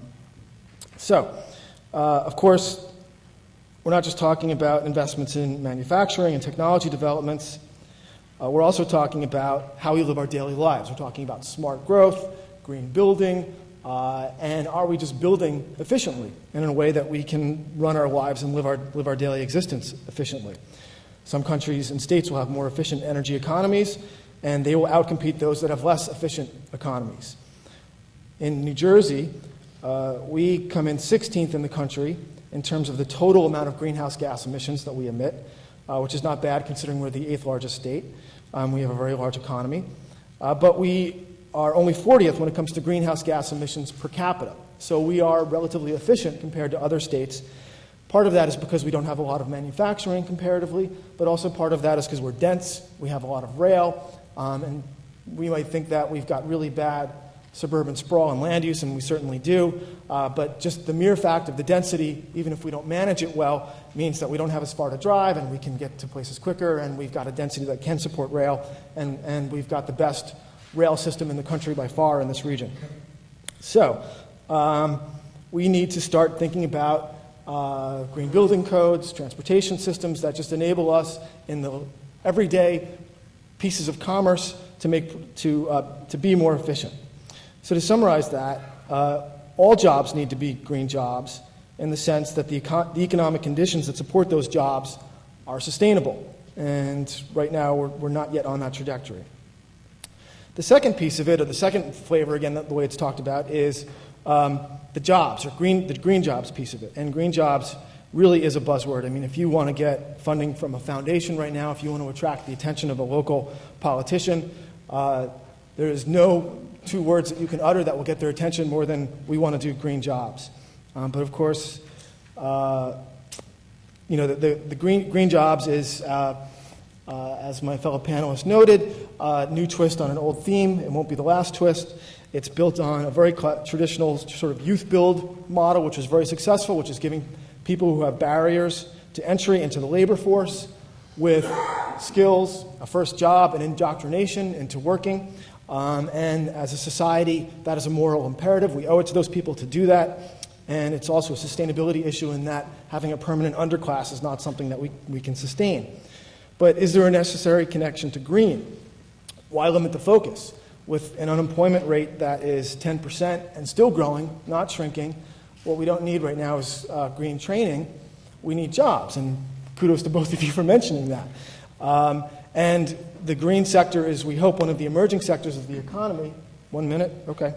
course, we're not just talking about investments in manufacturing and technology developments. We're also talking about how we live our daily lives. We're talking about smart growth, green building, and are we just building efficiently and in a way that we can run our lives and live our daily existence efficiently. Some countries and states will have more efficient energy economies, and they will outcompete those that have less efficient economies. In New Jersey, we come in 16th in the country in terms of the total amount of greenhouse gas emissions that we emit, which is not bad considering we're the 8th largest state. We have a very large economy. But we are only 40th when it comes to greenhouse gas emissions per capita. So we are relatively efficient compared to other states. Part of that is because we don't have a lot of manufacturing comparatively, but also part of that is because we're dense, we have a lot of rail, and we might think that we've got really bad suburban sprawl and land use, and we certainly do, but just the mere fact of the density, even if we don't manage it well, means that we don't have as far to drive and we can get to places quicker, and we've got a density that can support rail, and we've got the best rail system in the country by far in this region. So we need to start thinking about green building codes, transportation systems that just enable us in the everyday pieces of commerce to be more efficient. So to summarize that, all jobs need to be green jobs in the sense that the economic conditions that support those jobs are sustainable. And right now, we're not yet on that trajectory. The second piece of it, or the second flavor, again, the way it's talked about, is the jobs, or the green jobs piece of it. And green jobs really is a buzzword. I mean, if you want to get funding from a foundation right now, if you want to attract the attention of a local politician, there is no two words that you can utter that will get their attention more than we want to do green jobs. But of course, the green jobs is, as my fellow panelists noted, a new twist on an old theme. It won't be the last twist. It's built on a very traditional sort of youth build model, which is very successful, which is giving people who have barriers to entry into the labor force with skills, a first job, and indoctrination into working. And as a society, that is a moral imperative. We owe it to those people to do that. And it's also a sustainability issue in that having a permanent underclass is not something that we can sustain. But is there a necessary connection to green? Why limit the focus? With an unemployment rate that is 10% and still growing, not shrinking, what we don't need right now is green training. We need jobs, and kudos to both of you for mentioning that. And the green sector is, we hope, one of the emerging sectors of the economy. 1 minute? Okay.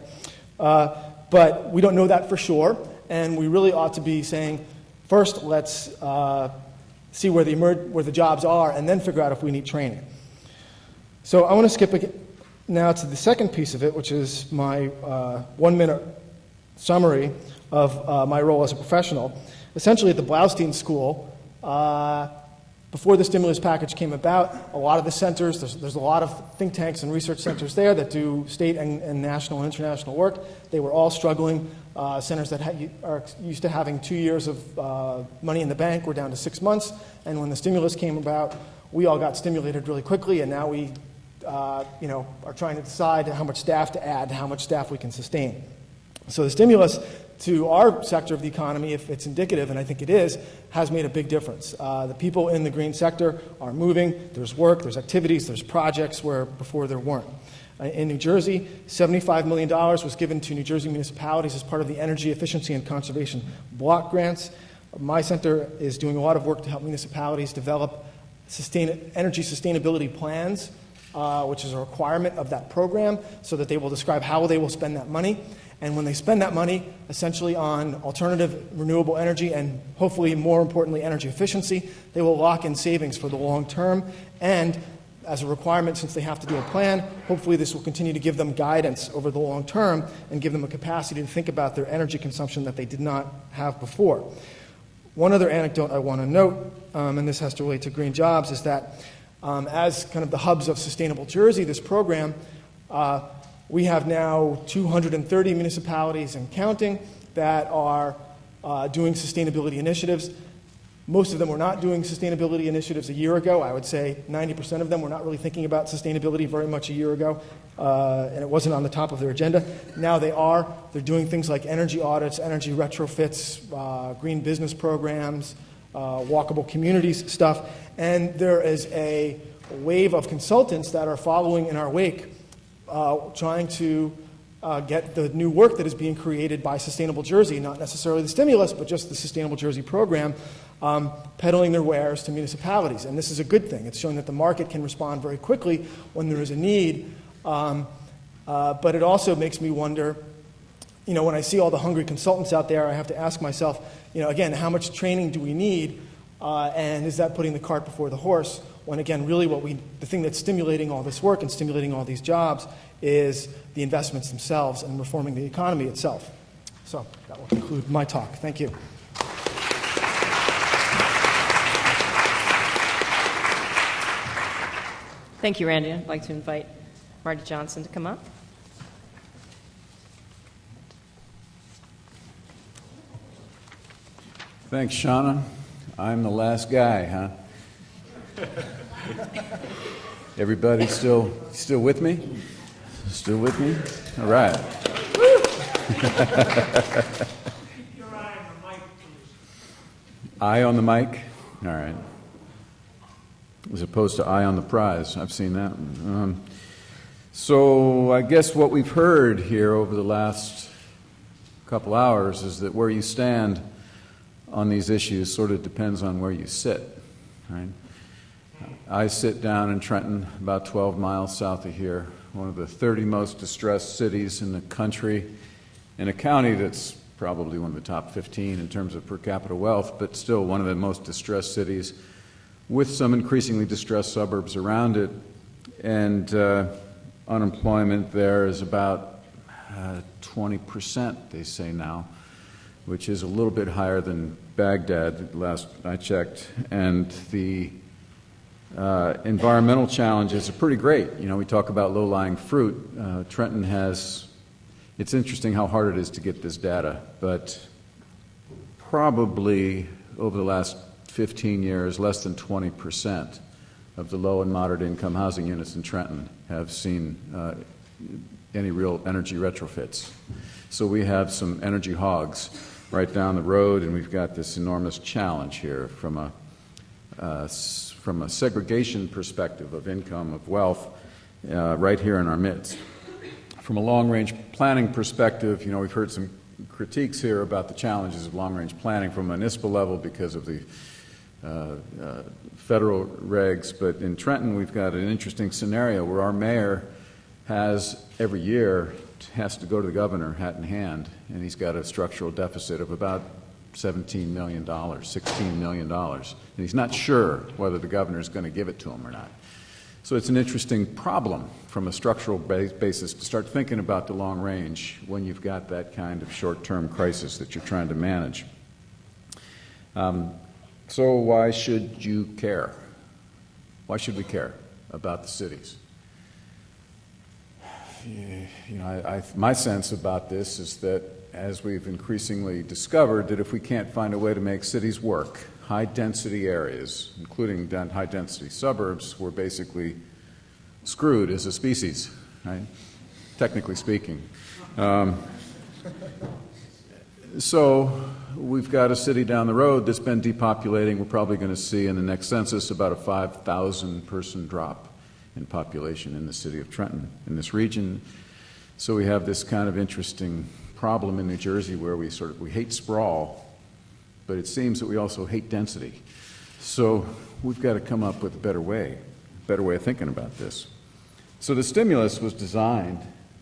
But we don't know that for sure, and we really ought to be saying, first, let's see where the jobs are, and then figure out if we need training. So I want to skip Now to the second piece of it, which is my 1-minute summary of my role as a professional. Essentially at the Blaustein School, before the stimulus package came about, a lot of the centers, there's a lot of think tanks and research centers there that do state and national and international work. They were all struggling. Centers that are used to having 2 years of money in the bank were down to 6 months. And when the stimulus came about, we all got stimulated really quickly, and now we are trying to decide how much staff to add, how much staff we can sustain. So the stimulus to our sector of the economy, if it's indicative, and I think it is, has made a big difference. The people in the green sector are moving. There's work, there's activities, there's projects where before there weren't. In New Jersey, $75 million was given to New Jersey municipalities as part of the Energy Efficiency and Conservation Block Grants. My center is doing a lot of work to help municipalities develop energy sustainability plans, which is a requirement of that program, so that they will describe how they will spend that money. And when they spend that money, essentially on alternative renewable energy and hopefully more importantly energy efficiency, they will lock in savings for the long term. And as a requirement, since they have to do a plan, hopefully this will continue to give them guidance over the long term and give them a capacity to think about their energy consumption that they did not have before. One other anecdote I want to note, and this has to relate to green jobs, is that as kind of the hubs of Sustainable Jersey, this program, we have now 230 municipalities and counting that are doing sustainability initiatives. Most of them were not doing sustainability initiatives a year ago. I would say 90% of them were not really thinking about sustainability very much a year ago, and it wasn't on the top of their agenda. Now they are. They're doing things like energy audits, energy retrofits, green business programs, walkable communities stuff, and there is a wave of consultants that are following in our wake, trying to get the new work that is being created by Sustainable Jersey, not necessarily the stimulus, but just the Sustainable Jersey program, peddling their wares to municipalities. And this is a good thing. It's showing that the market can respond very quickly when there is a need. But it also makes me wonder, when I see all the hungry consultants out there, I have to ask myself, again, how much training do we need? And is that putting the cart before the horse? When again, really the thing that's stimulating all this work and stimulating all these jobs is the investments themselves and reforming the economy itself. So that will conclude my talk. Thank you. Thank you, Randy. I'd like to invite Marty Johnson to come up. Thanks, Shana. I'm the last guy, huh? Everybody still with me? Still with me? All right. Keep your eye on the mic, please. Eye on the mic? All right. As opposed to eye on the prize. I've seen that one. So I guess what we've heard here over the last couple hours is that where you stand on these issues sort of depends on where you sit, right? I sit down in Trenton, about 12 miles south of here, one of the 30 most distressed cities in the country, in a county that's probably one of the top 15 in terms of per capita wealth, but still one of the most distressed cities, with some increasingly distressed suburbs around it. And unemployment there is about 20%, they say now, which is a little bit higher than Baghdad, last I checked. And the environmental challenges are pretty great. We talk about low-lying fruit. Trenton has, it's interesting how hard it is to get this data, but probably over the last 15 years, less than 20% of the low and moderate income housing units in Trenton have seen any real energy retrofits. So we have some energy hogs right down the road, and we've got this enormous challenge here from a segregation perspective of income, of wealth, right here in our midst. From a long-range planning perspective, we've heard some critiques here about the challenges of long-range planning from a municipal level because of the federal regs, but in Trenton we've got an interesting scenario where our mayor has every year has to go to the governor hat in hand, and he's got a structural deficit of about $17 million, $16 million, and he's not sure whether the governor is going to give it to him or not. So it's an interesting problem from a structural basis to start thinking about the long range when you've got that kind of short-term crisis that you're trying to manage. So why should you care? Why should we care about the cities? My sense about this is that as we've increasingly discovered that if we can't find a way to make cities work, high-density areas, including high-density suburbs, we're basically screwed as a species, right? Technically speaking. So we've got a city down the road that's been depopulating. We're probably going to see in the next census about a 5,000-person drop in population in the city of Trenton, in this region. So we have this kind of interesting problem in New Jersey where we hate sprawl, but it seems that we also hate density. So we've got to come up with a better way of thinking about this. So the stimulus was designed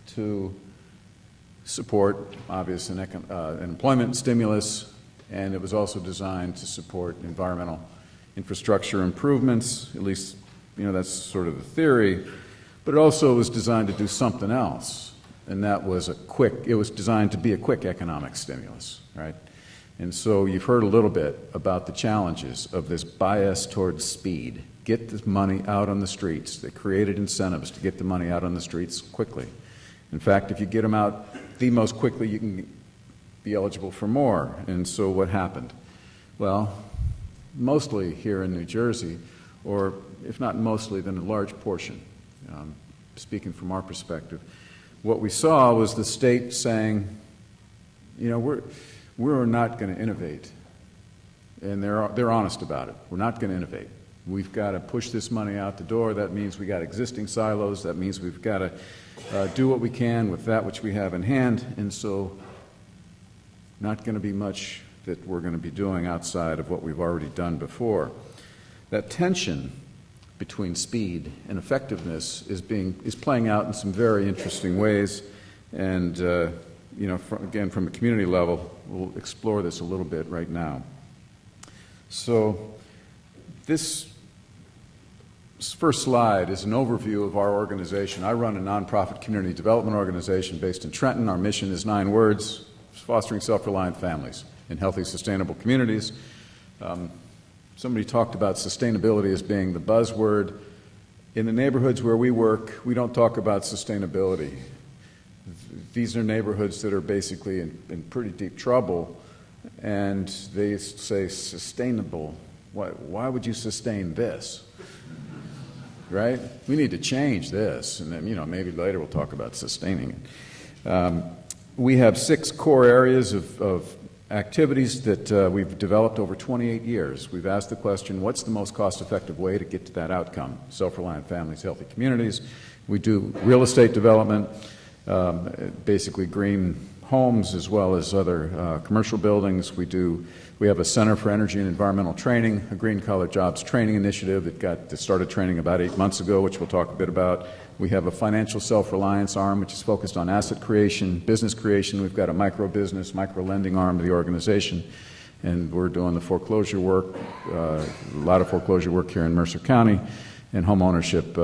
to support, obvious, an employment stimulus, and it was also designed to support environmental infrastructure improvements, at least, that's sort of the theory, but it also was designed to do something else, and that was it was designed to be a quick economic stimulus, right? And so you've heard a little bit about the challenges of this bias towards speed. Get the money out on the streets. They created incentives to get the money out on the streets quickly. In fact, if you get them out the most quickly, you can be eligible for more. And so what happened? Well, mostly here in New Jersey, or if not mostly, then a large portion, speaking from our perspective, what we saw was the state saying, we're not going to innovate. And they're honest about it. We're not going to innovate. We've got to push this money out the door. That means we got existing silos. That means we've got to do what we can with that which we have in hand. And so not going to be much that we're going to be doing outside of what we've already done before. That tension between speed and effectiveness is playing out in some very interesting ways. And, again, from a community level, we'll explore this a little bit right now. So this first slide is an overview of our organization. I run a nonprofit community development organization based in Trenton. Our mission is 9 words: fostering self-reliant families in healthy, sustainable communities. Somebody talked about sustainability as being the buzzword. In the neighborhoods where we work, we don't talk about sustainability. These are neighborhoods that are basically in pretty deep trouble, and they say sustainable. Why would you sustain this? Right? We need to change this, and then maybe later we'll talk about sustaining it. We have 6 core areas of activities that we've developed over 28 years. We've asked the question, what's the most cost-effective way to get to that outcome? Self-reliant families, healthy communities. We do real estate development, basically green homes as well as other commercial buildings. We have a Center for Energy and Environmental Training, a green collar jobs training initiative that started training about 8 months ago, which we'll talk a bit about. We have a financial self-reliance arm, which is focused on asset creation, business creation. We've got a micro-business, micro-lending arm of the organization, and we're doing the foreclosure work, a lot of foreclosure work here in Mercer County, and home ownership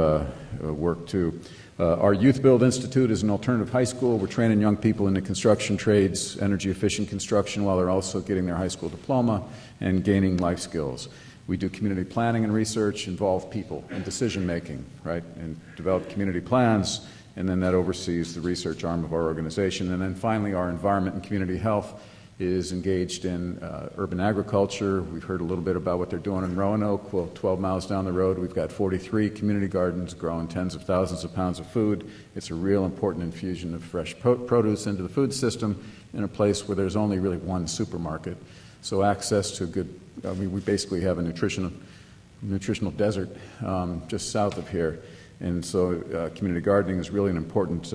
work too. Our Youth Build Institute is an alternative high school. We're training young people in the construction trades, energy-efficient construction, while they're also getting their high school diploma and gaining life skills. We do community planning and research, involve people in decision-making, right, and develop community plans, and then that oversees the research arm of our organization. And then finally, our environment and community health is engaged in urban agriculture. We've heard a little bit about what they're doing in Roanoke. Well, 12 miles down the road, we've got 43 community gardens growing tens of thousands of pounds of food. It's a real important infusion of fresh produce into the food system in a place where there's only really one supermarket. So access to good, we basically have a nutritional desert just south of here. And so community gardening is really an important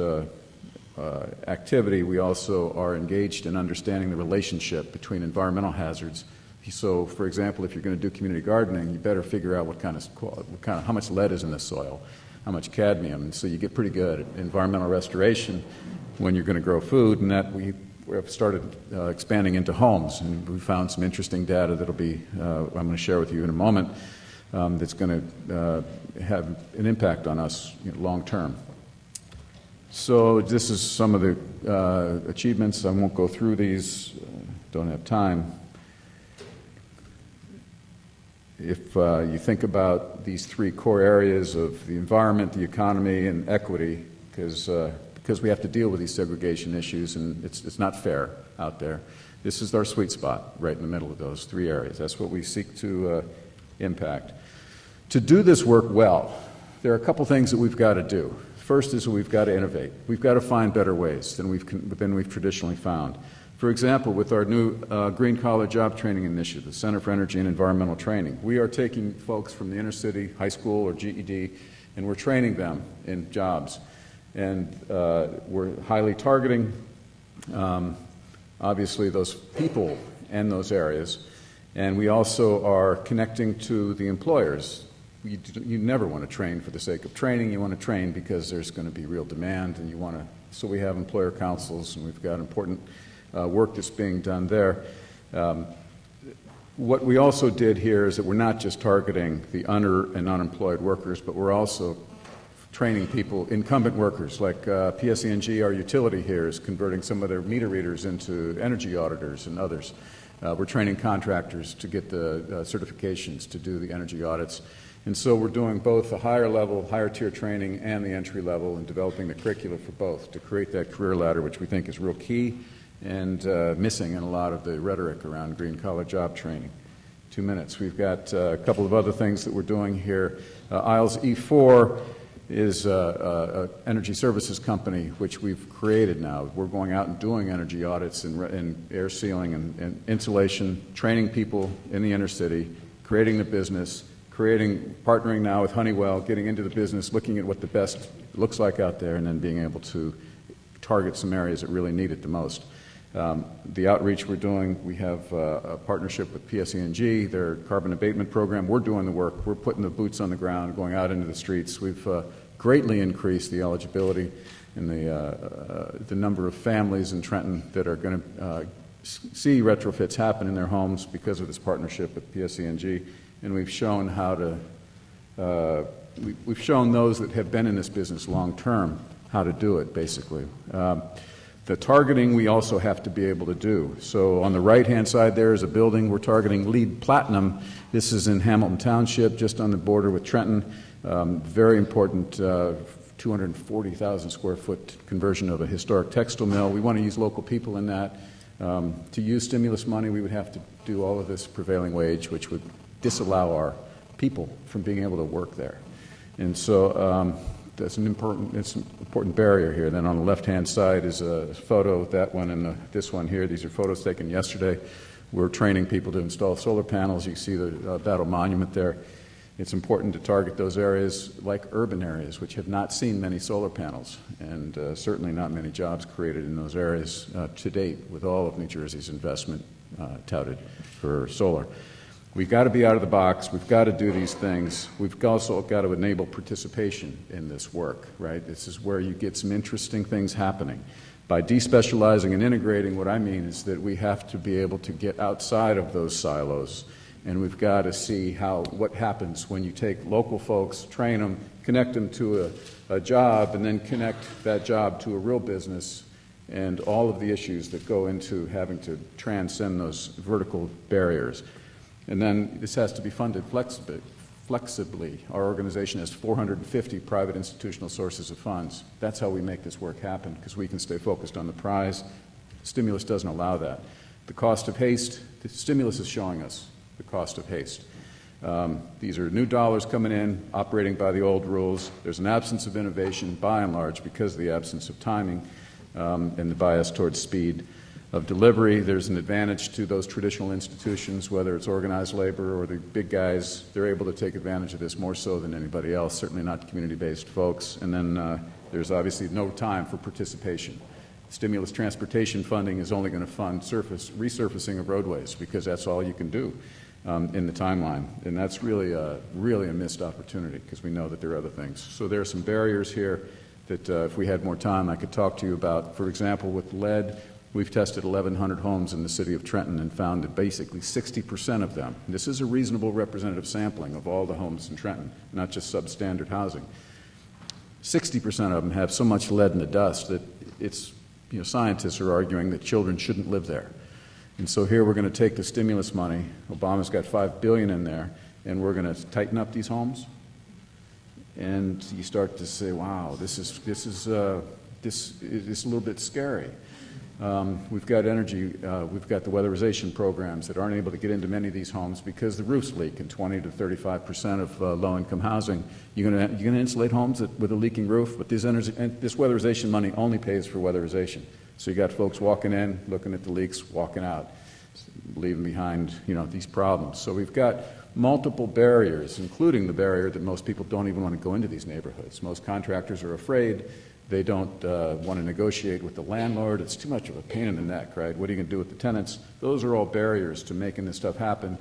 activity. We also are engaged in understanding the relationship between environmental hazards. So, for example, if you're going to do community gardening, you better figure out how much lead is in the soil, how much cadmium. And so you get pretty good at environmental restoration when you're going to grow food, and that we have started expanding into homes, and we found some interesting data that'll be I'm going to share with you in a moment. that's going to have an impact on us long term. So this is some of the achievements. I won't go through these, don't have time. If you think about these three core areas of the environment, the economy, and equity, because we have to deal with these segregation issues, and it's not fair out there. This is our sweet spot, right in the middle of those three areas. That's what we seek to impact. To do this work well, there are a couple things that we've got to do. First is we've got to innovate. We've got to find better ways than we've traditionally found. For example, with our new Green Collar Job Training Initiative, the Center for Energy and Environmental Training, we are taking folks from the inner city, high school or GED, and we're training them in jobs. And we're highly targeting, obviously, those people and those areas. And we also are connecting to the employers. You never want to train for the sake of training. You want to train because there's going to be real demand, and you want to. So we have employer councils, and we've got important work that's being done there. What we also did here is that we're not just targeting the under and unemployed workers, but we're also training people, incumbent workers, like PSE&G, our utility here, is converting some of their meter readers into energy auditors and others. We're training contractors to get the certifications to do the energy audits. And so we're doing both the higher level, higher tier training and the entry level, and developing the curricula for both to create that career ladder, which we think is real key and missing in a lot of the rhetoric around green collar job training. 2 minutes. We've got a couple of other things that we're doing here. ILS E4 is an energy services company which we've created now. We're going out and doing energy audits and air sealing and insulation, training people in the inner city, creating the business, partnering now with Honeywell, getting into the business, looking at what the best looks like out there, and then being able to target some areas that really need it the most. The outreach we're doing, we have a partnership with PSE&G, their carbon abatement program. We're doing the work. We're putting the boots on the ground, going out into the streets. We've greatly increased the eligibility and the number of families in Trenton that are going to see retrofits happen in their homes because of this partnership with PSE&G. And we've shown we've shown those that have been in this business long term how to do it, basically. The targeting we also have to be able to do. So on the right-hand side there is a building we're targeting LEED Platinum. This is in Hamilton Township, just on the border with Trenton. Very important 240,000 square foot conversion of a historic textile mill. We want to use local people in that. To use stimulus money, we would have to do all of this prevailing wage, which would disallow our people from being able to work there. And so that's an important barrier here. Then on the left-hand side is a photo, that one and this one here. These are photos taken yesterday. We're training people to install solar panels. You can see the Battle Monument there. It's important to target those areas like urban areas, which have not seen many solar panels, and certainly not many jobs created in those areas to date, with all of New Jersey's investment touted for solar. We've got to be out of the box. We've got to do these things. We've also got to enable participation in this work, right? This is where you get some interesting things happening. By despecializing and integrating, what I mean is that we have to be able to get outside of those silos, and we've got to see what happens when you take local folks, train them, connect them to a job, and then connect that job to a real business, and all of the issues that go into having to transcend those vertical barriers. And then this has to be funded flexibly. Our organization has 450 private institutional sources of funds. That's how we make this work happen, because we can stay focused on the prize. Stimulus doesn't allow that. The cost of haste, the stimulus is showing us the cost of haste. These are new dollars coming in, operating by the old rules. There's an absence of innovation, by and large, because of the absence of timing and the bias towards speed of delivery. There's an advantage to those traditional institutions, whether it's organized labor or the big guys. They're able to take advantage of this more so than anybody else, certainly not community-based folks. And then there's obviously no time for participation. Stimulus transportation funding is only going to fund resurfacing of roadways, because that's all you can do in the timeline. And that's really a missed opportunity, because we know that there are other things. So there are some barriers here that if we had more time I could talk to you about. For example, with lead, We've tested 1,100 homes in the city of Trenton and found that basically 60% of them, this is a reasonable representative sampling of all the homes in Trenton, not just substandard housing, 60% of them have so much lead in the dust that it's, scientists are arguing that children shouldn't live there. And so here we're going to take the stimulus money, Obama's got $5 billion in there, and we're going to tighten up these homes. And you start to say, wow, this is a little bit scary. We've got energy, we've got the weatherization programs that aren't able to get into many of these homes because the roofs leak in 20 to 35% of low-income housing. You're going to insulate homes with a leaking roof, but this weatherization money only pays for weatherization. So you got folks walking in, looking at the leaks, walking out, leaving behind these problems. So we've got multiple barriers, including the barrier that most people don't even want to go into these neighborhoods. Most contractors are afraid. They don't want to negotiate with the landlord. It's too much of a pain in the neck, right? What are you going to do with the tenants? Those are all barriers to making this stuff happen.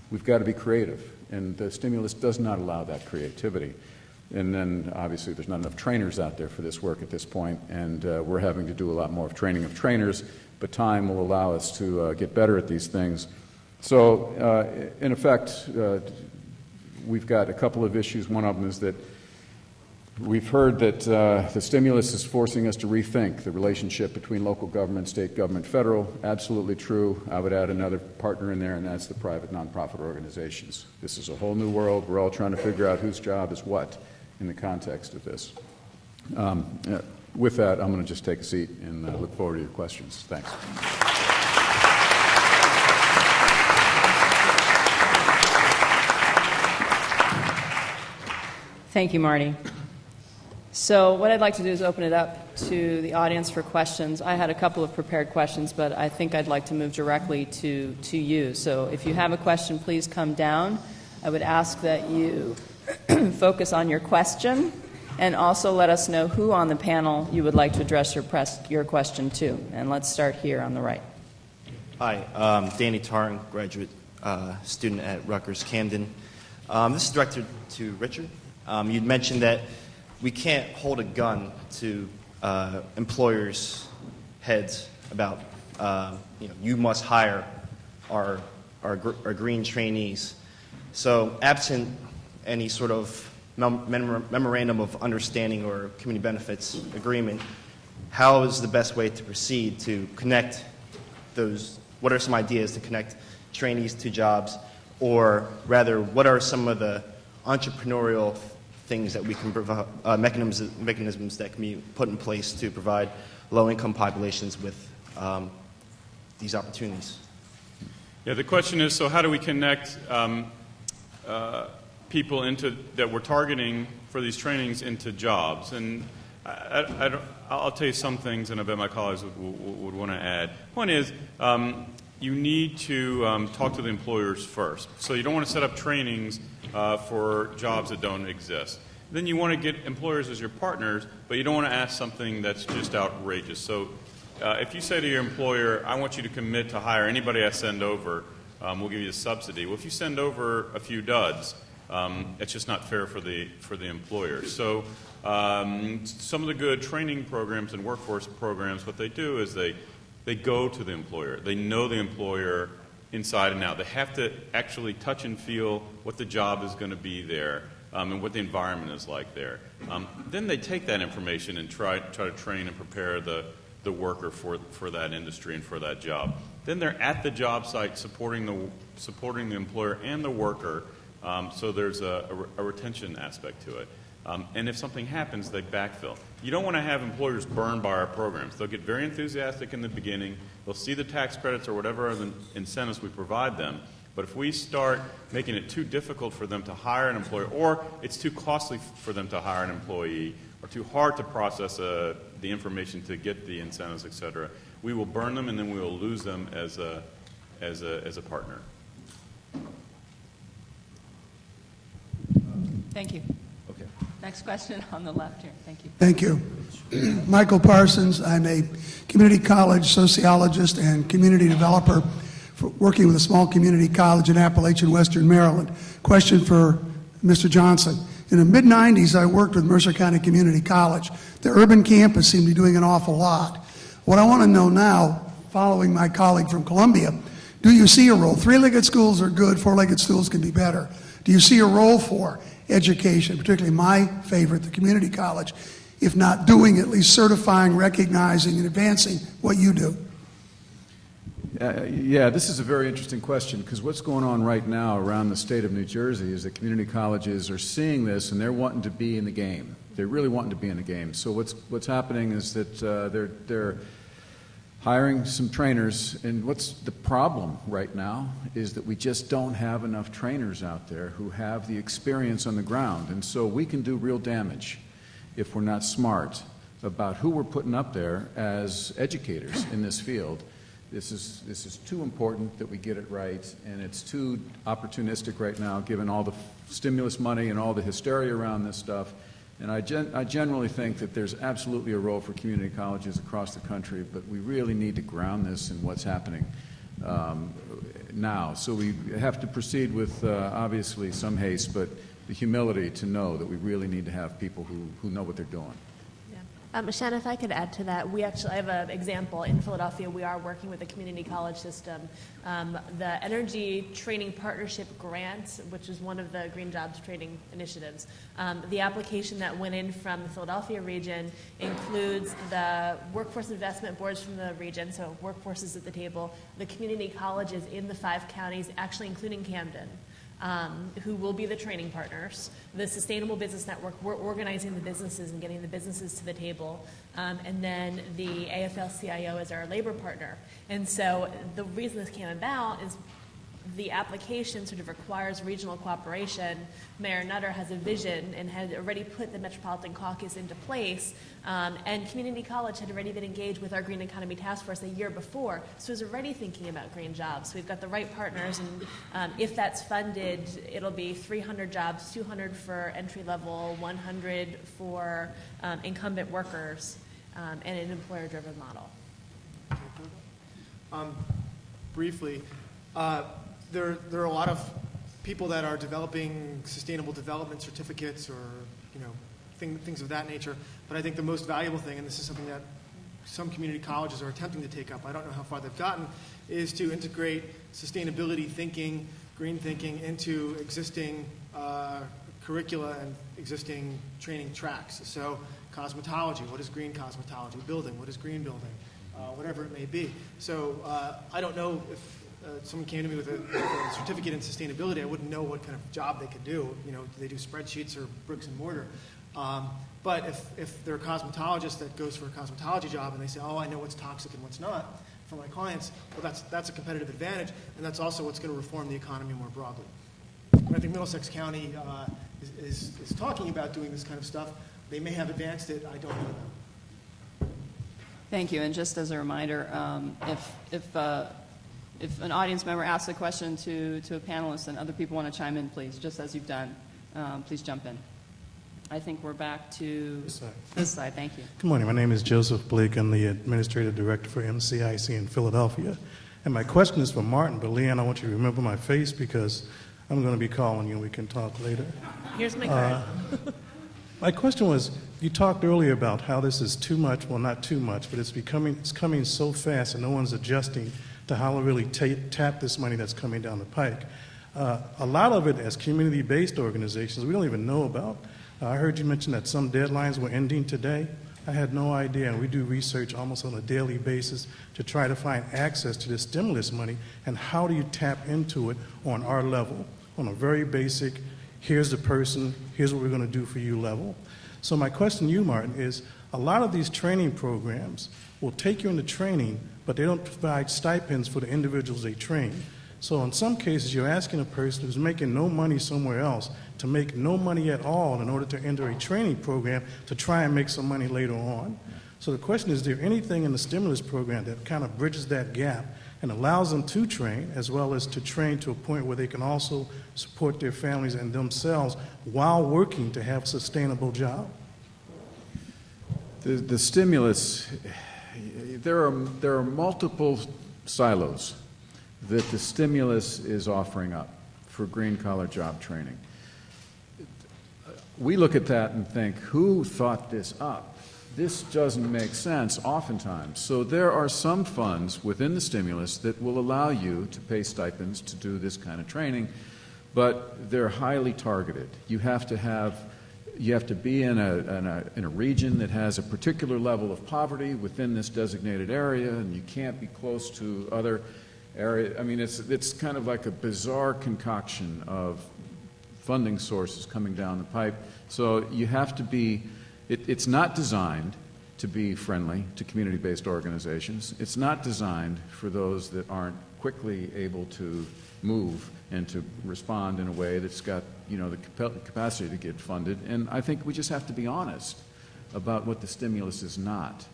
We've got to be creative, and the stimulus does not allow that creativity. And then, obviously, there's not enough trainers out there for this work at this point, and we're having to do a lot more of training of trainers, but time will allow us to get better at these things. So, in effect, we've got a couple of issues. One of them is that we've heard that the stimulus is forcing us to rethink the relationship between local government, state government, federal. Absolutely true. I would add another partner in there, and that's the private nonprofit organizations. This is a whole new world. We're all trying to figure out whose job is what in the context of this. With that, I'm going to just take a seat and look forward to your questions. Thanks. Thank you, Marty. So what I'd like to do is open it up to the audience for questions. I had a couple of prepared questions, but I think I'd like to move directly to you. So if you have a question, please come down. I would ask that you focus on your question and also let us know who on the panel you would like to address your question to. And let's start here on the right. Hi, Danny Tarn, graduate student at Rutgers, Camden. This is directed to Richard. You'd mentioned that we can't hold a gun to employers' heads about, you must hire our green trainees. So absent any sort of memorandum of understanding or community benefits agreement, how is the best way to proceed to connect those? What are some ideas to connect trainees to jobs? Or rather, what are some of the entrepreneurial things that we can provide, mechanisms that can be put in place to provide low-income populations with these opportunities? Yeah, the question is, so how do we connect people that we're targeting for these trainings into jobs? And I'll tell you some things, and I bet my colleagues would want to add. One is you need to talk to the employers first. So you don't want to set up trainings for jobs that don't exist. Then you want to get employers as your partners, but you don't want to ask something that's just outrageous. So if you say to your employer, I want you to commit to hire anybody I send over, we'll give you a subsidy. Well, if you send over a few duds, it's just not fair for the employer. So some of the good training programs and workforce programs, what they do is they go to the employer. They know the employer inside and out. They have to actually touch and feel what the job is going to be there and what the environment is like there. Then they take that information and try to train and prepare the worker for that industry and for that job. Then they're at the job site supporting the employer and the worker, so there's a retention aspect to it. And if something happens, they backfill. You don't want to have employers burned by our programs. They'll get very enthusiastic in the beginning. They'll see the tax credits or whatever other incentives we provide them. But if we start making it too difficult for them to hire an employer, or it's too costly for them to hire an employee, or too hard to process the information to get the incentives, et cetera, we will burn them and then we will lose them as a partner. Thank you. Okay. Next question on the left here. Thank you. Thank you. Michael Parsons. I'm a community college sociologist and community developer working with a small community college in Appalachian, Western Maryland. Question for Mr. Johnson. In the mid-'90s, I worked with Mercer County Community College. The urban campus seemed to be doing an awful lot. What I want to know now, following my colleague from Columbia, do you see a role? Three-legged schools are good, four-legged schools can be better. Do you see a role for education, particularly my favorite, the community college, if not doing, at least certifying, recognizing, and advancing what you do? Yeah, this is a very interesting question, because what's going on right now around the state of New Jersey is that community colleges are seeing this and they're wanting to be in the game. They're really wanting to be in the game. So what's happening is that they're hiring some trainers, and what's the problem right now is that we just don't have enough trainers out there who have the experience on the ground, and so we can do real damage if we're not smart about who we're putting up there as educators in this field. This is too important that we get it right, and it's too opportunistic right now given all the stimulus money and all the hysteria around this stuff. And I generally think that there's absolutely a role for community colleges across the country, but we really need to ground this in what's happening now. So we have to proceed with obviously some haste, but the humility to know that we really need to have people who know what they're doing. Shana, if I could add to that, I have an example. In Philadelphia, we are working with a community college system. The Energy Training Partnership Grant, which is one of the Green Jobs Training initiatives, the application that went in from the Philadelphia region includes the workforce investment boards from the region, so workforces at the table, the community colleges in the 5 counties, actually including Camden, who will be the training partners. The Sustainable Business Network, we're organizing the businesses and getting the businesses to the table. And then the AFL-CIO is our labor partner. And so the reason this came about is the application sort of requires regional cooperation. Mayor Nutter has a vision and had already put the Metropolitan Caucus into place, and Community College had already been engaged with our Green Economy Task Force a year before, so was already thinking about green jobs. So we've got the right partners, and if that's funded, it'll be 300 jobs, 200 for entry level, 100 for incumbent workers, and an employer-driven model. Briefly, there are a lot of people that are developing sustainable development certificates or things of that nature. But I think the most valuable thing, and this is something that some community colleges are attempting to take up, I don't know how far they've gotten, is to integrate sustainability thinking, green thinking into existing curricula and existing training tracks. So cosmetology, what is green cosmetology? Building, what is green building? Whatever it may be. So I don't know if someone came to me with a certificate in sustainability, I wouldn't know what kind of job they could do. Do they do spreadsheets or bricks and mortar? But if they're a cosmetologist that goes for a cosmetology job and they say, oh, I know what's toxic and what's not for my clients, well, that's a competitive advantage, and that's also what's going to reform the economy more broadly. And I think Middlesex County is talking about doing this kind of stuff. They may have advanced it. I don't know them. Thank you. And just as a reminder, if an audience member asks a question to a panelist and other people want to chime in, please, just as you've done, please jump in. I think we're back to this side. Thank you. Good morning. My name is Joseph Blake. I'm the Administrative Director for MCIC in Philadelphia. And my question is for Martin, but Leanne, I want you to remember my face because I'm going to be calling you and we can talk later. Here's my card. My question was, you talked earlier about how this is too much, well, not too much, but it's coming so fast and no one's adjusting to how to really tap this money that's coming down the pike. A lot of it as community-based organizations we don't even know about. I heard you mention that some deadlines were ending today. I had no idea, and we do research almost on a daily basis to try to find access to this stimulus money and how do you tap into it on our level, on a very basic, here's the person, here's what we're going to do for you level. So my question to you, Martin, is a lot of these training programs will take you into training, but they don't provide stipends for the individuals they train. So in some cases, you're asking a person who's making no money somewhere else to make no money at all in order to enter a training program to try and make some money later on. So the question is there anything in the stimulus program that kind of bridges that gap and allows them to train as well as to train to a point where they can also support their families and themselves while working to have a sustainable job? The stimulus, there are multiple silos that the stimulus is offering up for green-collar job training. We look at that and think, who thought this up? this doesn't make sense oftentimes. So there are some funds within the stimulus that will allow you to pay stipends to do this kind of training, but they're highly targeted. You have to be in a region that has a particular level of poverty within this designated area, and you can't be close to other areas. I mean, it's kind of like a bizarre concoction of funding sources coming down the pipe. So you have to be, it's not designed to be friendly to community-based organizations. It's not designed for those that aren't quickly able to move and to respond in a way that's got, the capacity to get funded. And I think we just have to be honest about what the stimulus is not,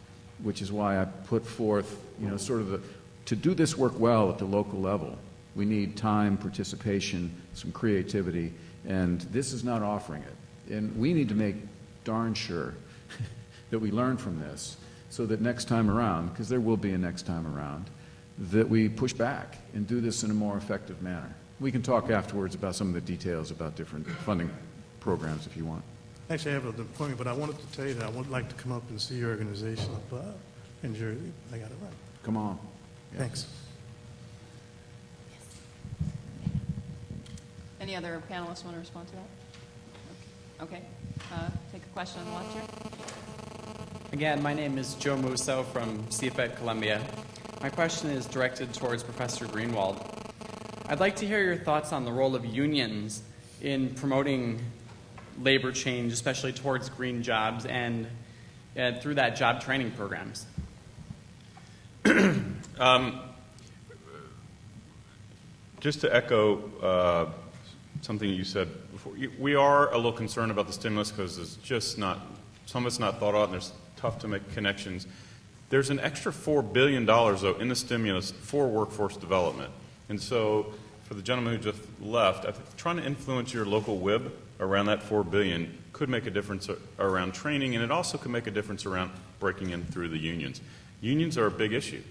which is why I put forth, to do this work well at the local level, we need time, participation, some creativity, and this is not offering it. And we need to make darn sure that we learn from this so that next time around, because there will be a next time around, that we push back and do this in a more effective manner. We can talk afterwards about some of the details about different funding programs if you want. Actually, I have an appointment, but I wanted to tell you that I would like to come up and see your organization up in Jersey. I got it right. Come on. Yeah. Thanks. Any other panelists want to respond to that? Okay. Take a question on the left here. Again, my name is Joe Musso from CFET Columbia. My question is directed towards Professor Greenwald. I'd like to hear your thoughts on the role of unions in promoting labor change, especially towards green jobs and through that job training programs. Just to echo something you said before, we are a little concerned about the stimulus because it's just not, some of it's not thought out and it's tough to make connections. There's an extra $4 billion, though, in the stimulus for workforce development. And so for the gentleman who just left, I think trying to influence your local WIB around that $4 billion could make a difference around training, and it also could make a difference around breaking in through the unions. Unions are a big issue,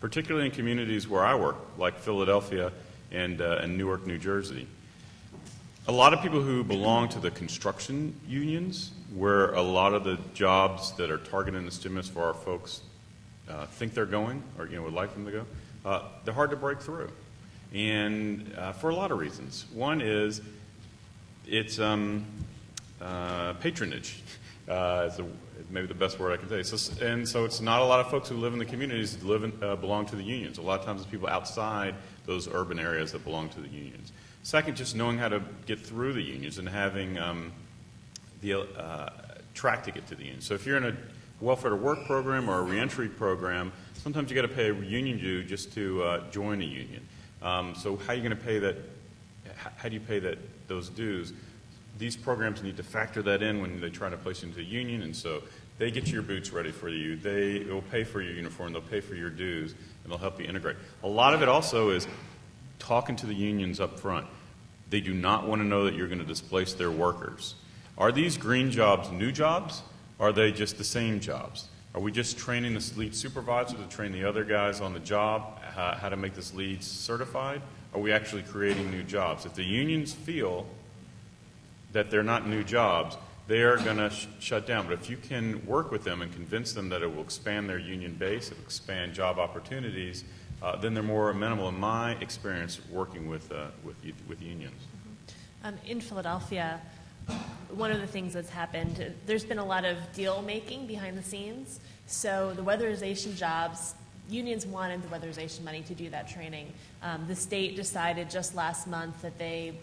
particularly in communities where I work, like Philadelphia and Newark, New Jersey. A lot of people who belong to the construction unions, where a lot of the jobs that are targeted in the stimulus for our folks think they're going, or would like them to go, they're hard to break through, and for a lot of reasons. One is it's patronage. Is maybe the best word I can say. So it's not a lot of folks who live in the communities that belong to the unions. A lot of times it's people outside those urban areas that belong to the unions. Second, just knowing how to get through the unions and having the track to get to the unions. So if you're in a welfare to work program or a reentry program, sometimes you got to pay a union due just to join a union. So how are you going to pay that? How do you pay those dues? These programs need to factor that in when they try to place you into a union, and so they get your boots ready for you. They will pay for your uniform, they'll pay for your dues, and they'll help you integrate. A lot of it also is talking to the unions up front. They do not want to know that you're going to displace their workers. Are these green jobs new jobs? Or are they just the same jobs? Are we just training this lead supervisor to train the other guys on the job how to make this lead certified? Are we actually creating new jobs? If the unions feel that they're not new jobs, they are going to shut down. But if you can work with them and convince them that it will expand their union base, it will expand job opportunities, then they're more amenable, in my experience, working with unions. In Philadelphia, one of the things that's happened, there's been a lot of deal making behind the scenes. So the weatherization jobs, unions wanted the weatherization money to do that training. The state decided just last month that they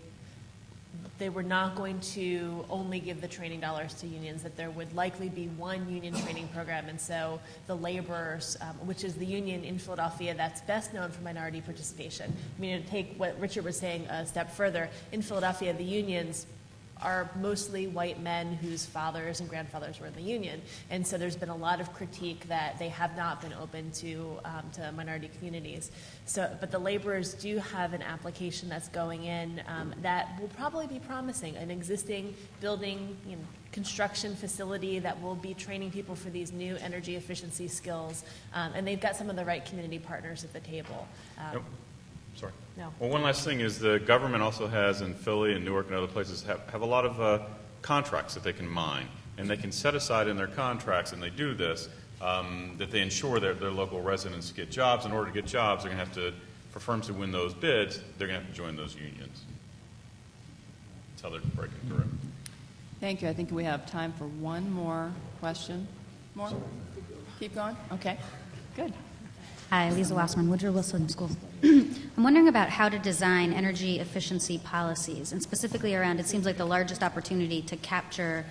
were not going to only give the training dollars to unions, that there would likely be one union training program. And so the laborers, which is the union in Philadelphia that's best known for minority participation. I mean, to take what Richard was saying a step further, in Philadelphia, the unions are mostly white men whose fathers and grandfathers were in the union. And so there's been a lot of critique that they have not been open to minority communities. But the laborers do have an application that's going in that will probably be promising, an existing building, construction facility that will be training people for these new energy efficiency skills. And they've got some of the right community partners at the table. Sorry. No. Well, one last thing is the government also has in Philly and Newark and other places have a lot of contracts that they can mine. and they can set aside in their contracts, and they do this, that they ensure that their local residents get jobs. In order to get jobs, they're going to have to, for firms to win those bids, they're going to have to join those unions. That's how they're breaking through. Thank you. I think we have time for one more question. More? Keep going? Okay. Good. Hi, Lisa Wasserman, Woodrow Wilson School. I'm wondering about how to design energy efficiency policies, and specifically around, it seems like the largest opportunity to capture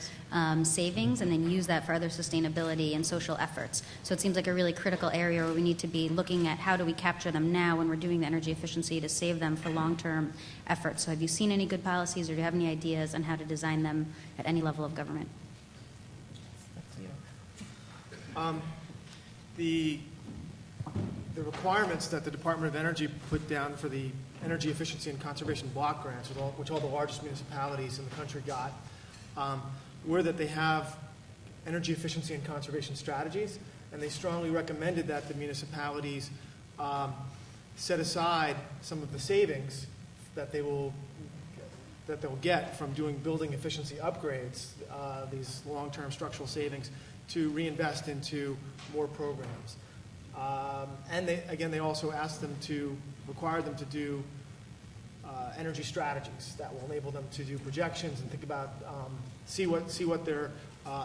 savings and then use that for other sustainability and social efforts. So it seems like a really critical area where we need to be looking at how do we capture them now when we're doing the energy efficiency to save them for long-term efforts. So have you seen any good policies, or do you have any ideas on how to design them at any level of government? The requirements that the Department of Energy put down for the energy efficiency and conservation block grants, which all the largest municipalities in the country got, were that they have energy efficiency and conservation strategies, and they strongly recommended that the municipalities set aside some of the savings that they'll get from doing building efficiency upgrades, these long-term structural savings, to reinvest into more programs. And they also asked them to require them to do energy strategies that will enable them to do projections and think about, see what their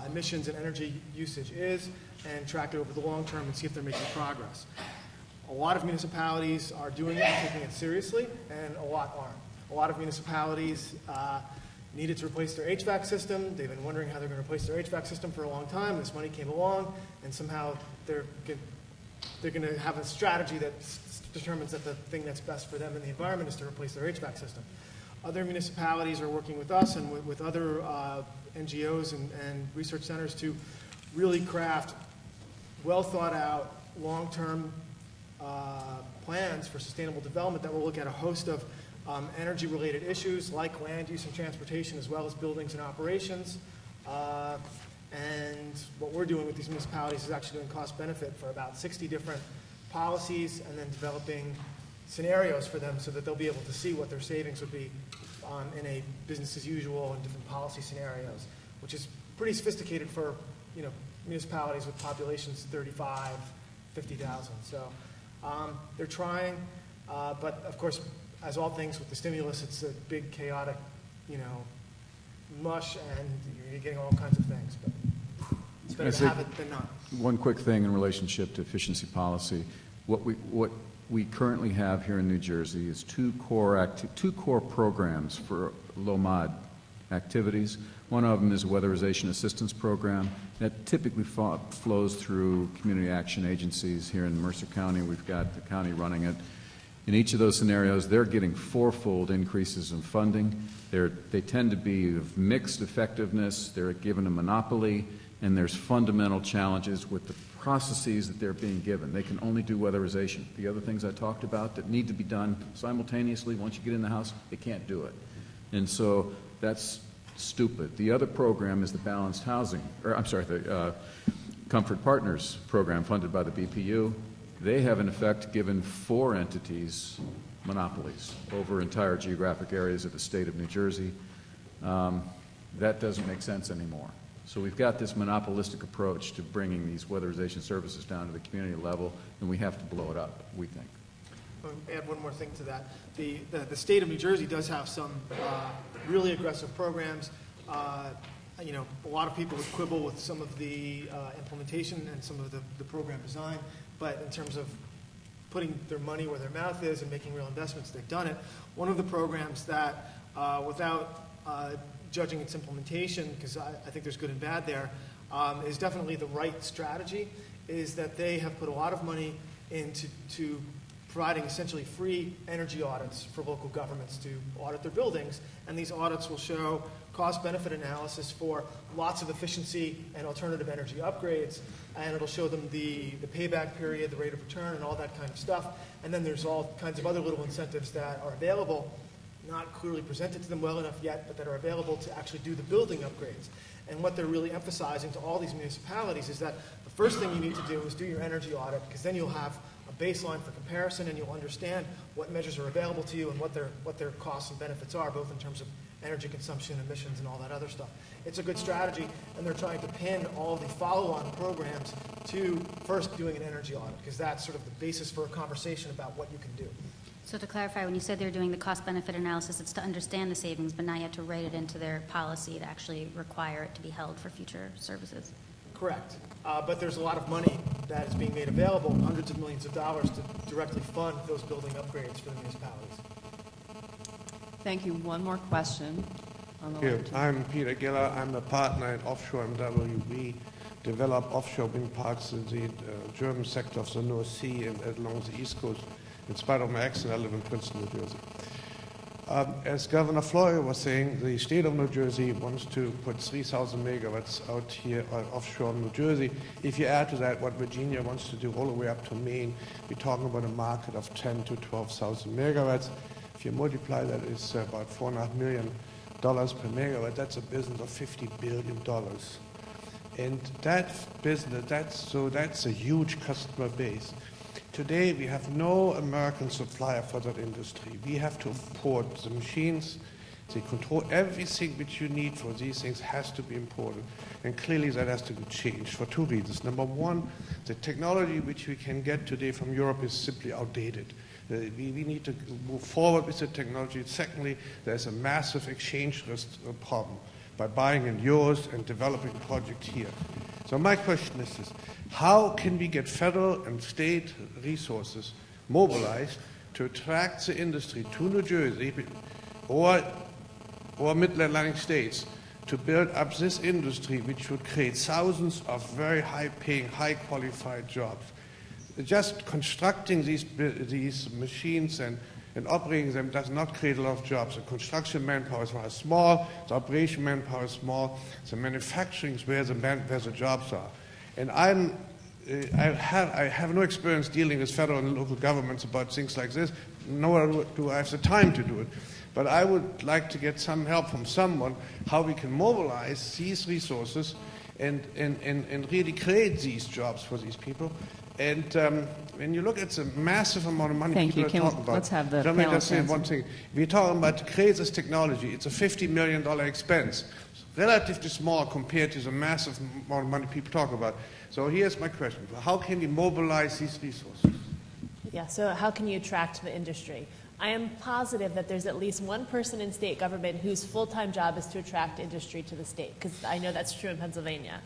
emissions and energy usage is, and track it over the long term and see if they're making progress. A lot of municipalities are doing it and taking it seriously, and a lot aren't. A lot of municipalities needed to replace their HVAC system. They've been wondering how they're going to replace their HVAC system for a long time. This money came along, and somehow they're going to have a strategy that determines that the thing that's best for them and the environment is to replace their HVAC system. Other municipalities are working with us and with other NGOs and research centers to really craft well thought out long-term plans for sustainable development that will look at a host of energy related issues like land use and transportation, as well as buildings and operations. And what we're doing with these municipalities is actually doing cost benefit for about 60 different policies, and then developing scenarios for them so that they'll be able to see what their savings would be in a business as usual and different policy scenarios, which is pretty sophisticated for municipalities with populations 35, 50,000. So they're trying, but of course, as all things with the stimulus, it's a big chaotic, mush, and you're getting all kinds of things. But it's better to have it than not. One quick thing in relationship to efficiency policy. What we currently have here in New Jersey is two core programs for low-mod activities. One of them is a weatherization assistance program that typically flows through community action agencies. Here in Mercer County, we've got the county running it. In each of those scenarios, they're getting fourfold increases in funding. They tend to be of mixed effectiveness. They're given a monopoly, and there's fundamental challenges with the processes that they're being given. They can only do weatherization. The other things I talked about that need to be done simultaneously, once you get in the house, they can't do it. And so that's stupid. The other program is the balanced housing, the Comfort Partners program funded by the BPU. They have, in effect, given 4 entities monopolies over entire geographic areas of the state of New Jersey. That doesn't make sense anymore. So we've got this monopolistic approach to bringing these weatherization services down to the community level, and we have to blow it up, we think. I'll add one more thing to that. The state of New Jersey does have some really aggressive programs. A lot of people would quibble with some of the implementation and some of the program design, but in terms of putting their money where their mouth is and making real investments, they've done it. One of the programs that, without judging its implementation, because I think there's good and bad there, is definitely the right strategy, is that they have put a lot of money into providing essentially free energy audits for local governments to audit their buildings, and these audits will show cost-benefit analysis for lots of efficiency and alternative energy upgrades, and it'll show them the payback period, the rate of return, and all that kind of stuff. And then there's all kinds of other little incentives that are available, not clearly presented to them well enough yet, but that are available to actually do the building upgrades. And what they're really emphasizing to all these municipalities is that the first thing you need to do is do your energy audit, because then you'll have a baseline for comparison, and you'll understand what measures are available to you and what their costs and benefits are, both in terms of energy consumption, emissions, and all that other stuff. It's a good strategy, and they're trying to pin all the follow-on programs to first doing an energy audit, because that's sort of the basis for a conversation about what you can do. So to clarify, when you said they're doing the cost-benefit analysis, it's to understand the savings, but not yet to write it into their policy to actually require it to be held for future services. Correct. But there's a lot of money that is being made available, hundreds of millions of dollars, to directly fund those building upgrades for the municipalities. Thank you. One more question on the line. I'm Peter Geller. I'm a partner in offshore MWB, develop offshore wind parks in the German sector of the North Sea and along the East Coast. In spite of my accent, I live in Princeton, New Jersey. As Governor Floyer was saying, the state of New Jersey wants to put 3,000 megawatts out here offshore New Jersey. If you add to that what Virginia wants to do all the way up to Maine, we're talking about a market of 10 to 12,000 megawatts. If you multiply that, it's about $4.5 million per megawatt. That's a business of $50 billion. And that business, that's a huge customer base. Today, we have no American supplier for that industry. We have to import the machines, the control, everything which you need for these things has to be imported. And clearly that has to be changed for two reasons. Number one, the technology which we can get today from Europe is simply outdated. We need to move forward with the technology. Secondly, there's a massive exchange risk problem by buying in euros and developing a project here. So my question is this: how can we get federal and state resources mobilized to attract the industry to New Jersey or mid-Atlantic states to build up this industry, which would create thousands of very high-paying, high-qualified jobs? Just constructing these machines and operating them does not create a lot of jobs. The construction manpower is small, the operation manpower is small, the manufacturing is where the jobs are. And I have no experience dealing with federal and local governments about things like this, nor do I have the time to do it. But I would like to get some help from someone how we can mobilize these resources and really create these jobs for these people. And when you look at the massive amount of money people are talking about, let's have the let me just say answer. one thing. We're talking about to create this technology. It's a $50 million expense, relatively small compared to the massive amount of money people talk about. So here's my question: how can we mobilize these resources? Yeah, so how can you attract the industry? I am positive that there's at least one person in state government whose full-time job is to attract industry to the state, because I know that's true in Pennsylvania.